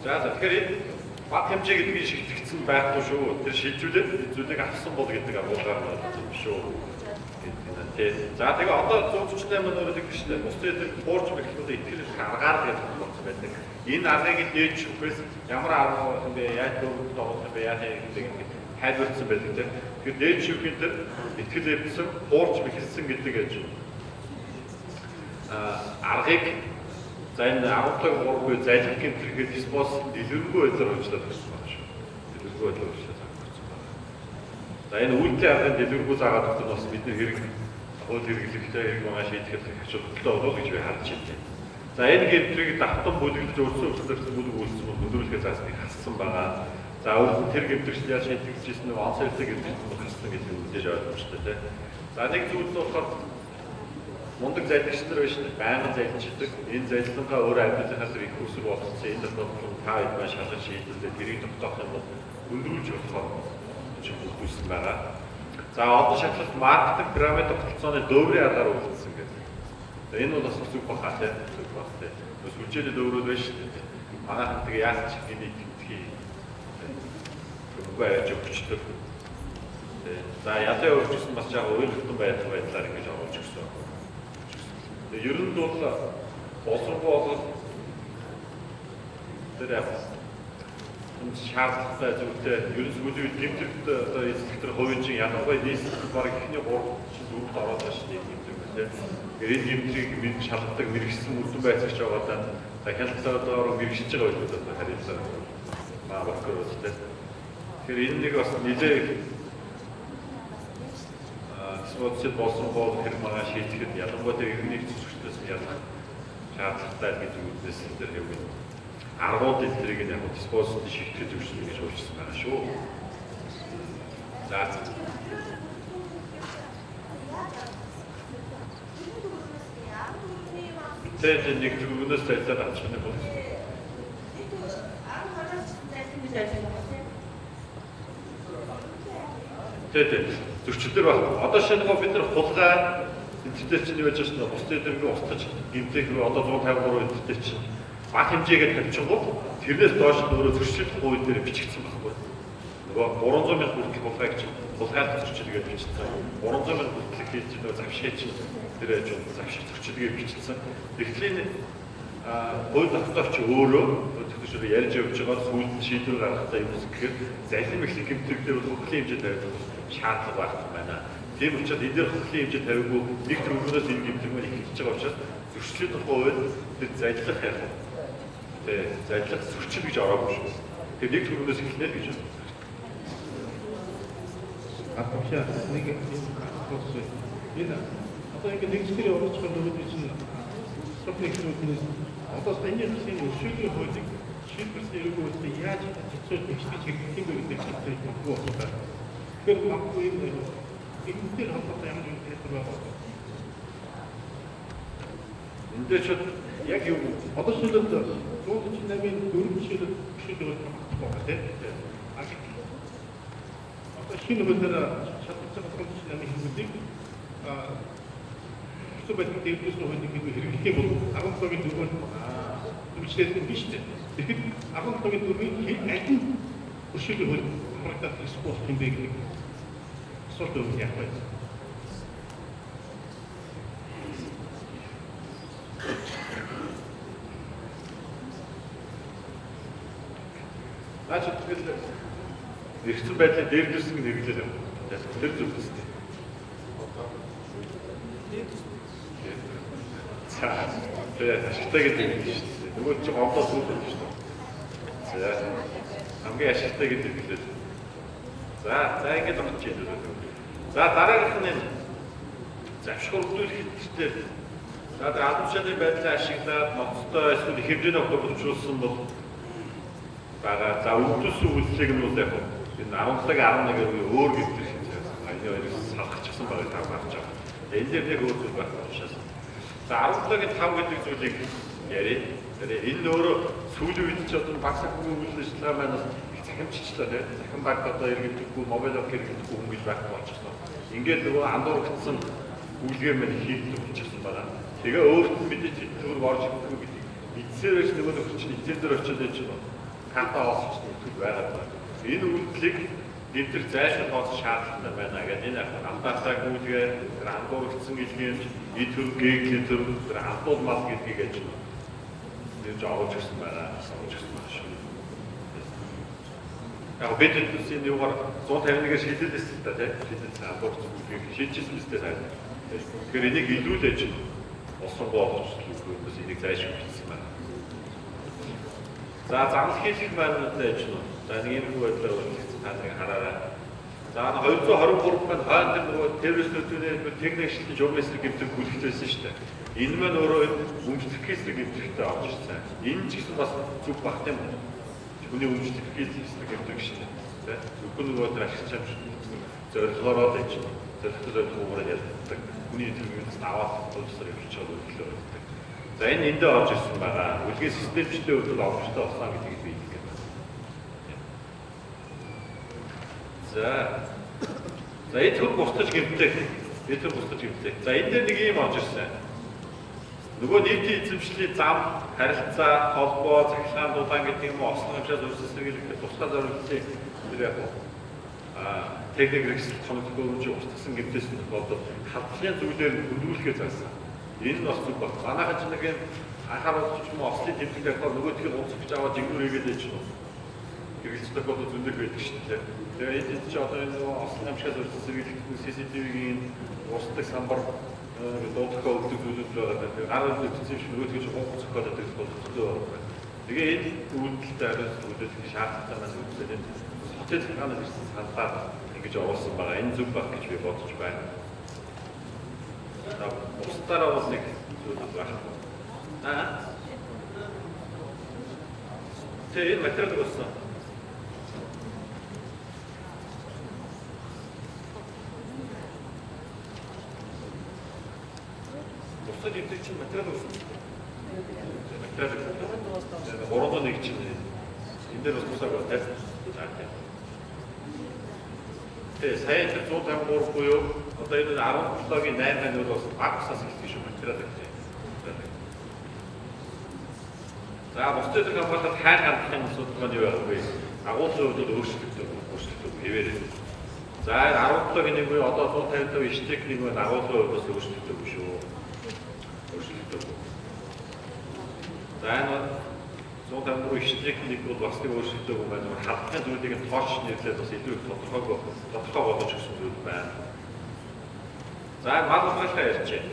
за тэгэхээр баг хэмжээ гэдгийг шилжигдсэн байхгүй шүү. Тэр шилжүүлээд зүйлийг авсан бол гэдэг агуулгаар байна шүү. тий. За тэгээ одоо 138 мөр гэдэг шүү дээ. Бусдын эдгээр буурч мэхлүүд итгэл гаргаар гэж болсон байдаг. Энэ аргыг дээд шүхээс ямар арга юм бэ? Яаж дөрөвд тоглох юм бэ? Яаж юм бэ гэдэг хайлбарсан байдаг тий. Тэгэхээр дээд шүхийн дээр итгэл эвдсэн, буурч мэхэлсэн гэдэг гэж аргыг за энэ 13-гүй зайлах гэмтрэхэд диспоз дэлгэрэнгүй байдлаар хөгжлөж өгсөн байна шүү. Дэлгэрэнгүй байдлаар хөгжлөж өгсөн байна. За энэ үйлдэл аргын дэлгэрэнгүй заагаад өгсөн бас бидний хэрэг хууль хэрэглэгчтэй хэрэг байгаа шийдэхэд хөвчлөлтөө болов гэж би харж байна. За энэ гэмтрийг давтан бүлэглэж өрсөн өсөлтөд бүлэг үүссэн бол өндөрлөхөө заасны хассан байгаа. За өөрөөр тэр гэмтрэгчд яаж шийдэгдэж ирсэн нь онцгой гэмтрэгчд хассан гэдэг нь мэдээж ойлгомжтой тийм. За нэг зүйл нь болохоор мундаг зайлшигч нар биш байнгын зайлшигчдаг. Энэ зайлшилгангаа өөр амьдлынхаа их өсөг болсон. Энэ тохиолдолд та хэд маш шалгаж шийдэлдээ тэрийг тогтоох юм бол өндөрүүлж болохоор үүссэн байгаа. За одоо шатлалт маркетинг пирамид тогтолцооны дөөврийн аргаар үйлдэлсэн гэдэг. За энэ бол бас зүг баха тийм. Зүг бах тийм. Сүлжээний дөөврүүд байна шүү дээ. Манайхан тэгээ яаж ч энийг тэмдэхий. Үгүй яаж өгчдөг. За ядаа өөрчлөсөн бас яг өөрчлөлтөн байдлаар ингэж оруулж өгсөн. Ер нь бол боловсролгүй бол тэр яг шаардлагатай зүйлтэй ерөн сүүлийн үед гэмтэрт одоо эзлэгтэр хувийн чинь ялангуяа нийслэл баг ихний 3 жил үрд ороод байна шүү дээ гэмтэр тийм. Энэ гэмтрийг мэд шалгадаг мэрэгсэн үрдэн байцаагч байгаадаа за хялтсаадаар мэрэгшиж байгаа үед одоо харилцаа баавар гэх тийм. Тэгэхээр энэ нэг бас нэлээ Социд болсон бол хэрэг маргаа шийдэхэд ялангуяа иргэний зөвшөөрлөөс ялах шаардлагатай гэдэг үгнээс энэ яг аргууд эдрийг нь яг диспозитын шийтгэж зөвшөөрөх гэж уурчсан байгаа шүү. За. Тэгээд нэг зүгнээс цайлаад авчих юм бол. Тэгээд зөрчилдөр байна. Одоо шинэ бид нар хулгай интернет чинь яаж ч нэг бусдын дэргээ устгаж гэмтэх одоо 153 интернет чинь баг хэмжээгээр тавьчихгүй тэрнээс доош өөрөө зөрчил хууль дээр бичигдсэн байхгүй. Нөгөө 300 мянган хүртэлх хулгайг чинь хулгайлт зөрчилгээд бичсэн. 300 мянган хүртэлх хийж нөгөө завшиг чинь тэр ээж завшиг зөрчилгээд бичсэн. Тэгэхээр хууль тогтоогч өөрөө зөвхөн ярьж явж байгаа сүүлд шийдвэр гаргахтаа юм гэхээр залим их гэмтрэг дээр хөгжлийн хэмжээ тавьдаг шаардлага байх байна. Тийм учраас энэ дээр хөгжлийн хэмжээ тавиагүй нэг төрөлөөс энэ гэмтрэг маань ихэлж байгаа учраас зөрчлийн тухайд тэр зайлах яг зайлах зөрчил гэж ороогүй шүү. Тэр нэг төрөлөөс эхэлнэ гэж байна. Атомшаа нэг энэ одоо ингэ нэг зэрэг орчих юм бол чинь сопник хүмүүс одоо стандарт хэсгийн өсвөлийн хуулийг шийдвэрлэх хэрэггүй яаж хэцүү тэгшиж хэрэгтэй гэдэг хэлдэг юм байна. Тэгэхээр магадгүй энэ дээр хамтдаа ямар юм хэлэх байгаа юм. Энд дээр ч яг юу Одоо шилээд 148-ийн 4 шилээд шийдвэр байгаа тийм. Одоо шинэ хуулиар шалтгаалсан 148-ийн хуулийг хэцүү байдаг дэвтэрс хуулийг хэрэглэх юм бол 13-ийн 4-өөр үйлчлэлтэй биш дээ. Тэгэхээр 13-ийн 4-ийн аль нь өшөөлөх хууль хамрагдаад спорт юм бэ гэдэг асуулт өгөх яг байна. Наач тэгэл эргэцэн байдлыг дээрдэрсэн хэрэглэл юм. Тэр зүг үстэй. За, тэгээ ашигтай гэдэг юм шүү дээ. Нөгөө чинь гомдоо сүүлдэж шүү дээ. За, хамгийн ашигтай гэдэг хэлээ. За ингэж очиж байна. За, дараагийнх нь завшгүй хөдөлгөх хэрэгтэй. За, албан тушаалын байдлаа ашиглаад ноцтой эсвэл хэмжээний хөгжүүлсэн бол бага за үдс үйлчлэг нь бол яг энэ 17-11-ээр өөр гэдэг шиг байна. Энэ хоёроос салхачихсан байгааг та харж байгаа. Энэ дээр нэг өөр зүйл байх учраас. За 17-гийн 5 гэдэг зүйлийг яриа. Энэ өөрөө сүүлийн үед ч одоо багц санхүүгийн үйл ажиллагаа маань их захимжчлаа тийм. Захин баг одоо иргэдэггүй мобайл банк хэрэглэдэггүй хүн гэж байхгүй болчихсон. Ингээд нөгөө андуурагдсан үйлгээ маань хийгдэж болчихсон байна. Тэгээ өөрт нь мэдээж төр орж ирэхгүй гэдэг. Эцсээрээс нөгөө нөхөр чинь эцсээр очиод яж байна. Карта оосч нөхөд байгаад байна. Энэ үйлдэлийг гэмтэр зайлшгүй тооцох шаардлагатай байна гэдэг энэ алдаатаа гүйлгээ андуурагдсан гэдгийг и төр гээ төр андуул мал гэдгийг аж нэрж авч ирсэн байна. Авч ирсэн байна шүү. Яг бид энэ юугаар 151-ээр шийдэлсэн та тийм шийдэлсэн андуурч шийдчихсэн мэт сайн. Тэгэхээр энийг илрүүлж усан боолж хүмүүс энийг зайлшгүй хийсэн байна. За зам хийх маань байж нь. За нэг юм байдлаар таны хараарай. За 223 маань хойно нөгөө террористүүдийн техникчлэн журналистик гэмтэг гүйлгдсэн шүү дээ. Энэ маань өөрөө өмчлөх хэсэг гэмтэгтэй орж ирсэн. Энэ ч гэсэн бас зүг багт юм. Хүний өмчлөх хэсэг гэмтэг шүү дээ. Зөвхөн нөгөө ашигч юм шүү. Зорилгоороо л чинь. Зорилгоор ярьдаг. Хүний төлөвлөлтөд аваад тулсаар явуулж байгаа үйлдэл байдаг. За энэ эндээ орж ирсэн байгаа. Үлгийн системчтэй үйлдэл оромжтой болсон гэдгийг би хэлэх гээд байна. За энэ төр бусдаж гэмтэх. За энэ дээр нэг юм орж ирсэн. Нөгөө нийтийн эзэмшлийн зам, харилцаа, холбоо, цахилгаан дулаан гэдэг юм уу ослон хэмжээс үүсгэж сэргийлэх тусгай зорилтын тэр яг техник хэрэгсэл томилгоомж устгасан гэмтээс тохиолдол халдлагын зүйлээр хөдөлгөхөө заасан. Энэ нь бас зүг байна. Манайхан ч нэг юм анхаарал ч юм уу ослын тэмдэг болохоор нөгөөдгийг унцгаж аваад жигнүр хийгээд байж нь хэрэгсэл тохиолдол зөндөл байдаг шүү дээ. Тэгээ энэ ч одоо энэ ослон хэмжээс үүсгэж сэргийлэх CCTV-ийн устдаг самбар дуудахаа өгдөг зүйлүүд байгаа гэдэг. Гараад үзсэн чинь нөгөөдгийг хонх зохиолоод байдаг болчихсон байна. Тэгээ энэ үйлдэлтэй хариуцлага үзүүлэх шаардлагатай маань үзүүлээд энэ хотел хаанаас ирсэн саналаар ингэж оруулсан байгаа. Энэ зүг баг гэж би бодож байна. Устдаараа бол нэг зүйл байна. Тэгээ материал өгсөн. Устдад гэдэг чинь материал өгсөн. Материал. Гурван нэг чинь энэ дээр бас тусаг байна. Тэгээ сая 153 буюу одоо энэ 17-гийн 8 нь бол бас багсаас ихтэй шүү материал гэдэг. За бусдад хамгаалалт хайр хандлагын асуудал маань юу байх вэ? Агуулгын хувьд өөрчлөлтөд хэвээрээ. За 17-гийн нэг буюу одоо 155 иштек нэг нь агуулгын хувьд бас өөрчлөлтөд шүү. За энэ 153 иштек нэг бол бас нэг өөрчлөлтөд юм байна. Хадгалын зүйлийг тооч нэрлээд бас илүү их тодорхой болгож өгсөн зүйл байна. За малгайлахаа ярьчих.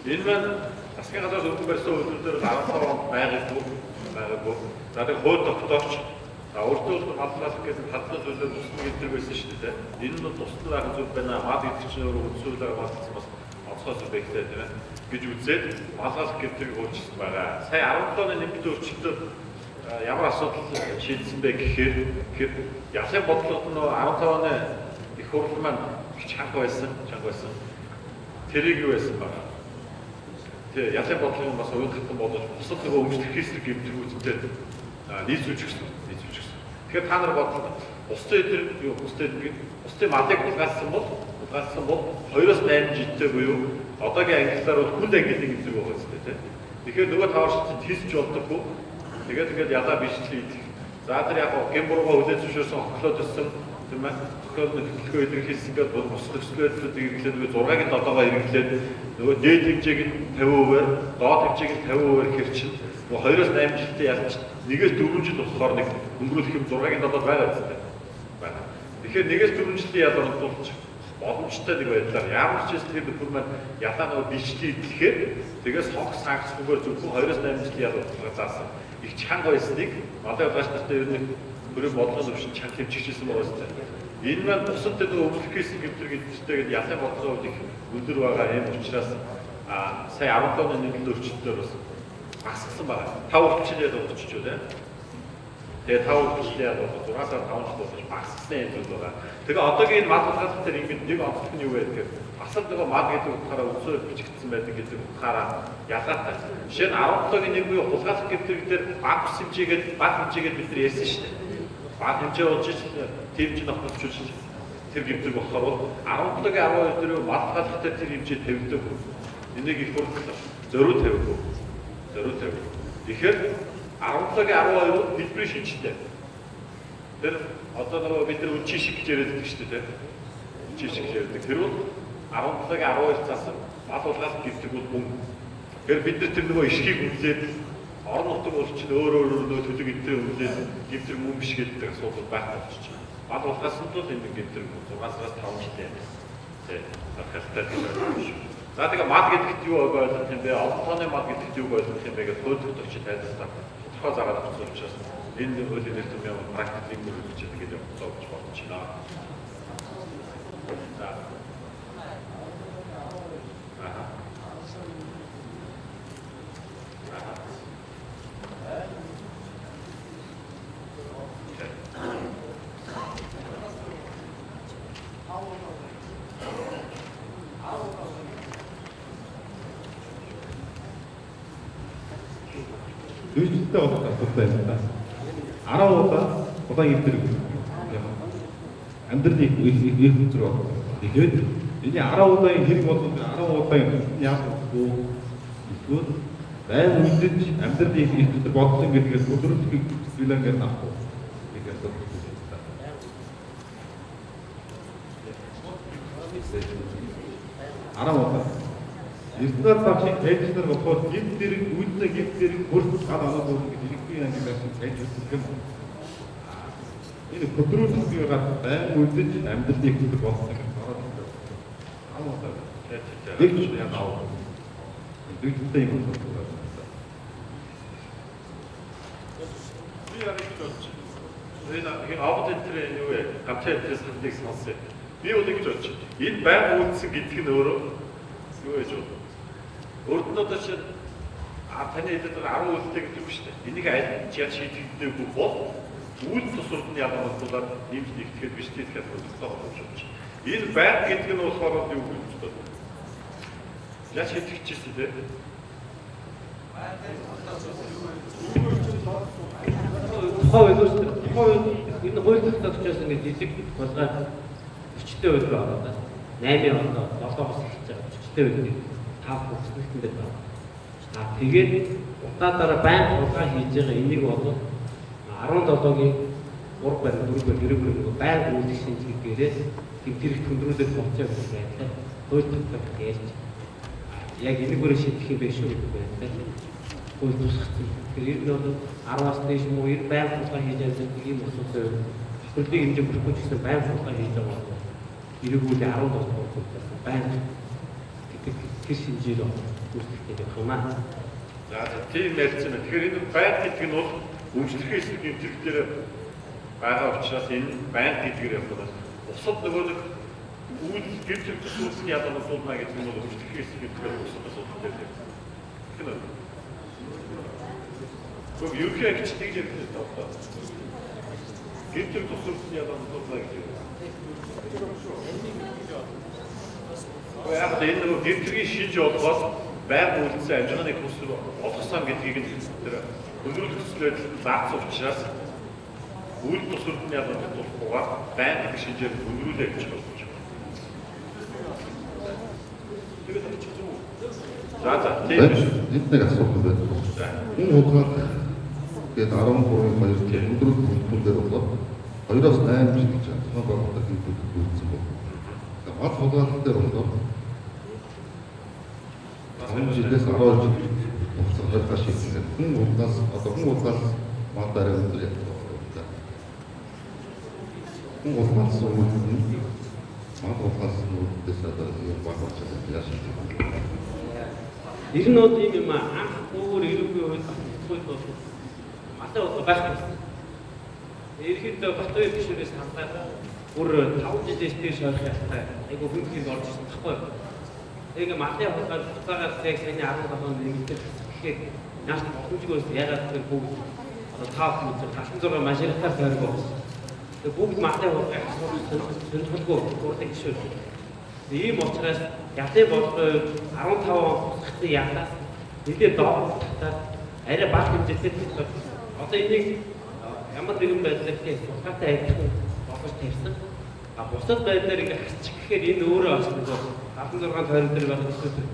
Энэ маань засгийн газраас өргөн барьсан үйлдвэрээр 15 онд байгаагүй. За тэр хууль тогтоогч өөртөө малгайлах гэдэг хадлын зүйлээр тусна гэдэг байсан шүү дээ. Энэ нь тусна байх зүйл байна. Мал идэх чинь өөрөө үндсүүлээр малгасан бас онцгой субъекттэй тийм ээ гэж үзээд малгайлах гэдгийг өөрчилсөн байгаа. Сая 17 оны нэмэлт өөрчлөлтөд ямар асуудал шийдсэн бэ гэхээр ясын бодлого нь 15 оны их хурл маань чанга байсан. Тэрийг юу байсан байна? Тэгээ ясын бодлогын бас уян хатан бодож бусад нөгөө өмчлөх хэсэг гэмтэргүүцтэй нийцүүлж өгсөн. Тэгэхээр та нар бодлоо бусдын малыг хулгайлсан бол 2-8 жилтэй буюу одоогийн ангиллаар бол хүнд ангилын гэдэг байгаа юм тийм. Тэгэхээр нөгөө тавар чинь тэлж болдоггүй. Тэгээд ялаа бичлээ идэх. За тэр яг гэмбургоо хүлээж зөвшөөрсөн хохлоод өссөн тийм ээ. Хохлоод хөдөлгөөн илэрхийлсэн гэдэг бол бус төслөөдлүүд хэрэглээд нөгөө 6-гийн 7-гоо хэрэглээд нөгөө дээд хэмжээг нь 50%-аар, доод хэмжээг нь 50%-аар хэрчин. Нөгөө 2-8 жилтэй ялч 1-4 жил болохоор нэг өнгөрүүлэх юм 6-гийн 7-д байгаа зү. Байна. Тэгэхээр 1-4 жилийн ялганд болж боломжтой нэг байдлаар ямар ч зүйл тэр нөхөр маань ялаа нөгөө бичлээ идэхээр тэгээс хог сангасгүйгээр зөвхөн 2-8 жилийн ялганд заасан. Их чанга байсныг малын удаач нартай ер нь бүрэн бодлого төвшин чанга хэмжигчсэн байгаа юм. Энэ маань бусад тэр өмчлөх хэсэг гэмтэр гэдэгтэйгээд ялын бодлого их өндөр байгаа юм учраас сая 17 оны нэмэлт өөрчлөлтөөр бас багасгасан байна. 5 хүчтэй дуудчих юу тийм. Тэгээ 5 хүчтэй дуудах 6 сар 5 жил дуудаж багасгасан юм зүйл байгаа. Тэгээ одоогийн мал хулгайлалт дээр ингэж нэг онцлог нь юу вэ гэхээр бас л нөгөө мал гэдэг утгаараа өсөөр бичигдсэн байдаг гэдэг утгаараа ялгаатай. Жишээ нь 17-гийн нэг буюу хулгайлах гэмтэр дээр баг хэмжээгээд бид нар ярьсан шүү дээ. Баг хэмжээ болж тийм ч нөхцөлч тэр гэмтэр болохоор 17-гийн 12 дээр мал хулгайлалт дээр тэр хэмжээ тавигдаг. Энийг их хурдан зөрүү тавихгүй. Тэгэхээр 17-гийн 12-д хэлбэрийн шинжтэй. Тэр одоо нөгөө бид нар үчи шиг гэж яриад шүү дээ. Үчи шиг гэж ярьдаг. Тэр бол 17-гийн 12 засан мал улгаас гівдэг бол мөн. Тэгэхээр бид нар тэр нөгөө ишгийг үлдээд орон нутаг бол чинь өөр нөгөө төлөв эдгээр үлдээд гівдэг мөн биш гэдэг асуудал байхгүй болчих чинь. Мал улгаас нь бол энэ гівдэг 6-аас 5 жилтэй юм. Тэ. Хаттай тийм. За тэгээ мал гэдэгт юу ойлгох юм бэ? Олон тооны мал гэдэгт юу ойлгох юм бэ гэж хөөцөлт өгч тайлбарлаа. Тодорхой зараад авсан учраас энэ хуулийн нэртэн практикийн мөр гэж тэгээд явуулж бодож байна. За. Аха. Дүйцтэй болох асуудал байна да. 10 удаа удаан эвдэрэг амьдралын их үзэр байна. Тэгээд энэ 10 удаагийн хэрэг бол 10 удаагийн яах вэ? Эсвэл байн үлдэж амьдралын их үзэр бодлон гэдгээс өдрөлтгийг билэнгээр авах уу? гэдэг асуудал байна. 10 удаа Эрдэнэт багшийн тайлбар болохоор гид дэрэг үүднэ гид дэрэг хөрс гал оноо болох гэж иргэний ангилаас тайлбарлах юм. Энэ хөдрүүлэлтийн гад байн үлдэж амьдралыг хөдөлгөөн болсон гэж ороод ирсэн. Амуудаа тэгж яа. Дэгтэй юм байна. Би яг гэж бодож байна. Энэ аваад энэ юу вэ? Гамчаа эдрээс хандыг сонсъё. Би бол ингэж бодож байна. Энэ байн үлдсэн гэдэг нь өөрөө юу гэж байна? Өөртөө одоо чинь таны хэлдэг 10 үлдээ гэдэг юм шүү дээ. Энийг аль яаж шийдэгдэнэгүй бол үйл тусалд нь яагаад болоод нэмж нэгтгэхэд биш тийхэд бодлоо болж байна. Энэ байг гэдэг нь болохоор юу гэж боддог. Яаж шийдэгчээсэ те? Тухайн энэ хууль тогтоогчоос ингэ дэлэг болгоод 40-тэй өдөр ороод 8 оноо 7-оос эхэлж байгаа 40-тэй өдрийг тав бүсгэлтэн дээр байна. Тэгээд удаадараа байн хулгай хийж байгаа энийг бол 17-гийн 3 барь 4 барь гэрэг байн үйлдэх шинжилгээрээ тэмдэгт хөндрүүлээд болчихсон юм байна. Хууль тогтоох ярьж яг энэгээр шийдэх юм байх шүү гэдэг байна. Хууль тусгацсан. Тэгэхээр энэ бол 10-аас дээш муу байн хулгай хийж байгаа ийм асуудал хөлбөмбөгийн хэмжээ бүхэхгүй ч гэсэн байн хулгай хийж байгаа. Эргүүлээ 10 доос байн тэр шинжээр үүсгэх юм аа. За тийм ярьж байна. Тэгэхээр энэ байг гэдэг нь бол өмчлөхийн эсрэг төр дээр байгаа учраас энэ байг гэдгээр явах. Бусад нөгөө нэг үйл гэр бүл төсвөлний ядан асуудал гэдэг нь бол өмчлөхийн эсрэг төр бусад асуудал дээр. Тэгэхээр гоо ерхий агч тийг ярьж байгаа. Гэр бүл төсвөлний ядан асуудал гэдэг. Яг энэ нөгөө гэр бүлийн шинж болгоод байг үйлдсэн амжилтны төсөв олгосон гэдгийг нь тэр өндрүүлэх төслөд заасан учраас үйл төсвөлд нь яг болохгүйгээр байг шинжээр өндрүүлээ гэж болж байна. Тэгээд очих юм уу? За тийм. Энд нэг асуулт байна. Энэ хулгай гээд 13-2 тийм өндрүүлэх төслөөр болоод 2-оос 8 жил гэж байна. Тухайн байгууллагын төлөвлөлт үүссэн байна. Мал хулгайлт дээр болоод 10 жилээс 10 жил хугацаагаар хашигдсан. Хүн улгаас мал дараа өндөр явдаг. Хүн улгаас үүдэн мал улгаас үүдээс одоо юм багч яаж шийдэх. Ер нь бол ийм юм анх өөр эрүүгийн хууль бол малын улга байхгүй. Ерөнхийдөө Батбаяр гишүүнээс хамгаалаад бүр 5 жилээс дээш хойш явахтай айгу хүндэнд орж ирсэн баггүй. Тэгээ малын хулгай хугацаагаар яг саяны 17 оны нэгдэл гэхэд яаж боломжгүйс ягаад тэр бүгд одоо 5 хүн 76 машинтаар тойргоо. Тэгээ бүгд малын хулгай сонирхолгүй урддаг шүү. Ийм учраас ялын болгой 15 он хусгахын ятаас нэлээд доод татаад арай бага хэмжээтэй одоо энийг ямар нэгэн байдлаар хулгайтай адилхан болгож тавьсан. Бусад байдлаар ингэ хасчих гэхээр энэ өөрөө бас нэг 76 тойрон дээр байгаа зүйл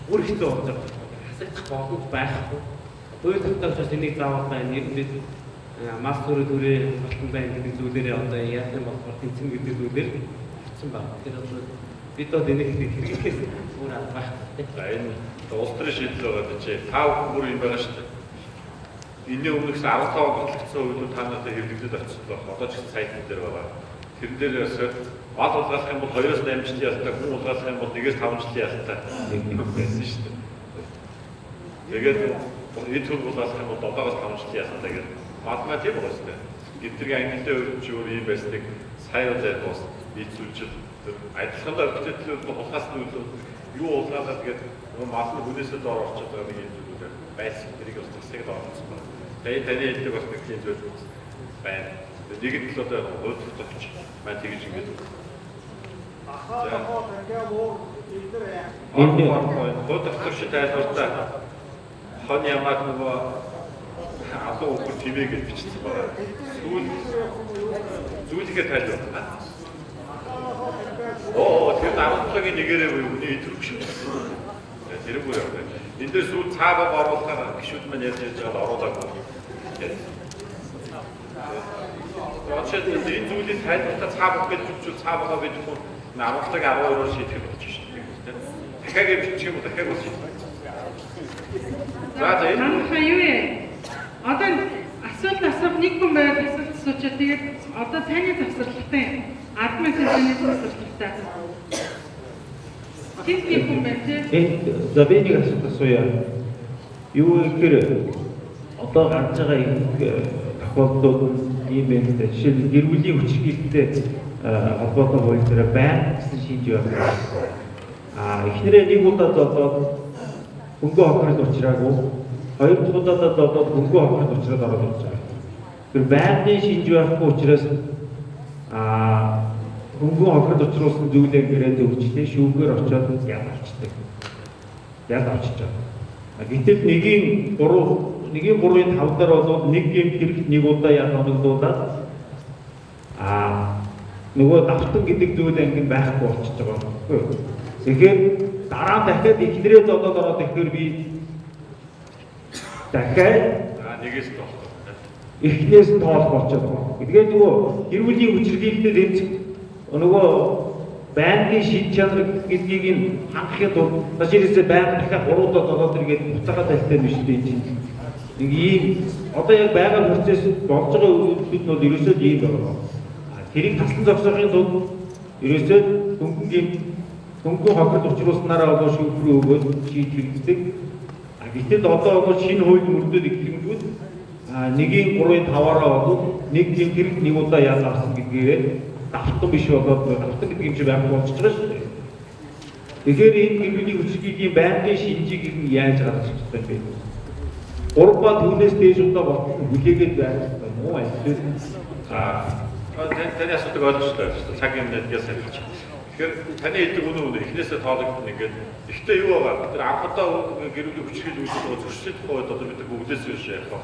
бүр ихтэй болж байгаа. Хасагдах боломж байхгүй. Хууль тогтоогчдоос энийг заавал байна. Нийгэмд мас төрийн болон байна гэдэг зүйлээрээ одоо яасан болохоор тэнцэн гэдэг зүйлээр авсан байна. Тэр одоо бид одоо энийг хэрэглэхээс өөр арга байхгүй. За энэ улс төрийн шийдэл байгаа чи 5 бүр юм байгаа шүү дээ. Энийн өмнөхс 15 бодлогдсон үед та надад хэрэглэгдээд очсон байх. Одоо ч гэсэн сайтн дээр байгаа. Тэрэн дээрээс мал улгаалах юм бол 2-8 жилийн ялтай, хүн улгаалах юм бол 1-5 жилийн ялтай байсан шүү дээ. Тэгээд эд хөл улгаалах юм бол 7-5 жилийн ялтай гэдэг. Бадмаа тийм байгаа шүү дээ. Эдгээр ангилтай өрч өөр юм байсныг сайн зайд бос нийцүүлж адилхан объективлүүд улгаас нь юу улгаалаад тэгээд мал нь хүнээсээ доор орчод байгаа нэг юм зүйл байсан. Тэрийг бас засаг доорсон байна. Тэгээд таны хэлдэг бас нэг тийм зүйл байна. Нэгэн л одоо хөөцөлтөж маань тэгж ингэж. Хөөцөлтөж тайлбартаа хон ямаг нөгөө алуу өгөх тивэ гэж бичсэн байна. Зүйлгээ тайлбарлаа. Тэр 15-гийн нэгээрээ үний идэвхтэй шүү. Тэр бүр яваа. Энд дээр сүүл цааваг оруулахаар гişүүд маань ярьж байгаа оруулаагүй. Очоод энэ зүйлийг тайлбарлаа цааваг гэж зүгчүүл цаавгаа бид хүн 15-гийн 12-оор шийдэх болж шүү дээ. Дахиад бичих юм дахиад бас шийдэх. За энэ манайхаа юу вэ? Одоо асуулт асуух нэг хүн байгаад асуулт асуучаа тэгээд одоо таны завсралтай админ таны завсралтай. Тэд нэг хүн байна тий? За би нэг асуулт асууя. Юу гэхээр одоо гарч байгаа их тохиолдлууд ийм байна. Жишээл гэр бүлийн хүчирхийлэлтэй холбоотой хууль дээр байна гэсэн шинж байна. Эхнэрээ нэг удаа зодоод хөнгөө хохирол учраагүй. Хоёр дахь удаа зодоод хөнгөө хохирол учраад ороод ирж байгаа. Тэр байнгын шинж байхгүй учраас хөнгөн хохирол учруулсан зүйлээ гэрээд өвчлээ шүүгээр очоод ядарчдаг. Яг авчиж байгаа. Гэтэл нэгийн 3-ын 5 дээр болоод нэг юм хэрэгт нэг удаа яд оногдуулаад нөгөө давтан гэдэг зүйл ангид байхгүй болчихж байгаа байхгүй юу. Тэгэхээр дараа дахиад эхнэрээ зодоод ороод ирэхээр би дахиад нэгээс тоолох. эхнээс нь тоолох болчиход байгаа. Тэгээд нөгөө гэр бүлийн хүчирхийлэлтэй тэмцэх нөгөө байнгын шид чанар гэдгийг нь хангахын тулд машинээсээ байнга дахиад 3 удаа зодоод иргээд буцаага тайлтай биш дээ чинь. Нэг ийм одоо яг байгаа процесс болж байгаа үйлдэлүүд нь бол ерөөсөө ийм байна. Тэрийг таслан зогсоохын тулд ерөөсөө хөнгөн хохирол учруулснараа одоо шүүхрээ өгөөд шийд хэрэгцдэг. Гэтэл одоо бол шинэ хууль мөрдөд ихлэмжүүд 1-ийн 3-ын 5-аараа бол нэг тийм хэрэг нэг удаа ял авсан гэдгээрээ давтан биш болоод давтан гэдэг юм шиг байхгүй болчихж байгаа шүү дээ. Тэгэхээр энэ гэр бүлийн хүчирхийллийн байнгын шинжийг нь яаж гаргах хэрэгтэй бэ? 3 ба түүнээс дээш удаа болсон хүлээгээд байх хэрэгтэй мó ажил. Таны асуудыг ойлгочлаа шүү дээ. Цаг юм нэдгээс хэлж. Тэгэхээр таны хэлдэг үнэ эхнээсээ тоологдсон ингээд ихтэй юу байгаа? Тэр анхудаа гэр бүлийн хүчирхийлэл үүсгэх зөрчил тухайд одоо бид бүгдээс биш яах вэ?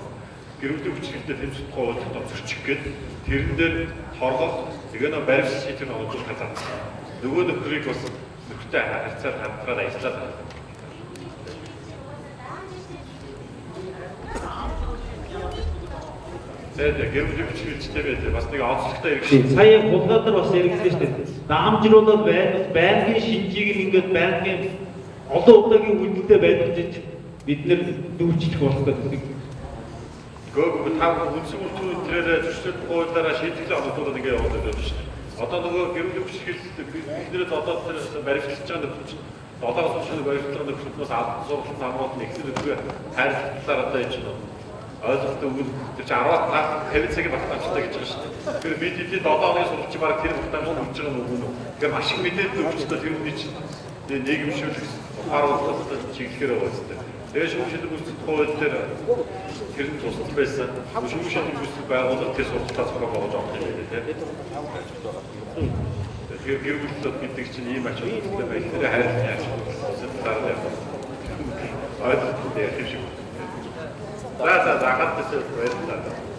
Гэр бүлийн хүчирхийлэлтэй тэмцэх тухайд одоо зөрчих гээд тэрэн дээр хоргох тэгээ нөө баримт шийдвэр оногдуулах газар. Нөгөө нөхрийг бас нөхөртэй харьцаад хамтраад ажиллаад байна. Тэгээд гэр бүлийн хүчирхийлэлтэй байдаг. Бас нэг онцлогтой хэрэгжил. Сая хулгайлаар бас яригдсан шүү дээ. Даамжруулаад байнгын шинжийг ингээд байнгын олон удаагийн үйлдэлтэй байлгаж бид нэр дүүжлэх болох гэдэг. Гөөг тав үндсэн үйлдэл төрөөр зөрчил хуулиараа шийдэглээ оногдуулаад ингээд яваад байна шүү дээ. Одоо нөгөө гэр бүлийн хүчирхийлэлтэй биднээс одоо тэр баримтлаж байгаа нөхөж долоос шин баримтлаж байгаа нөхөжнөөс албан сургалтын хамгаалалт нэгэн нөхөө хайрлалаар одоо энэ чинь ойлголттой үйл тэр чинь 10-50 цагийн багтаамжтай гэж байгаа шүү дээ. Тэгэхээр бид эдийн 7 хоногийн сурвалж баг тэр багтаамжтай өгч байгаа нүгүн үү. Тэгэхээр маш их мэдээлэл өгчтэй тэр үний чинь нийгэмшүүлэх ухааруулалтад чиглэхээр байгаа үстэй. Тэгээ шүүмжлэг үүсгэх хууль дээр тэр нь тусалж байсан. Шүүмжлэг үүсгэх байгууллага тэр сургалтаа зохион болгож авах юм байна тийм. Тэгэхээр гэр бүлд гэдэг чинь ийм ач холбогдолтой байх. Тэр хайрлах яаж дараа явах. Ойлголттой юм шиг. За хаттай байлаа.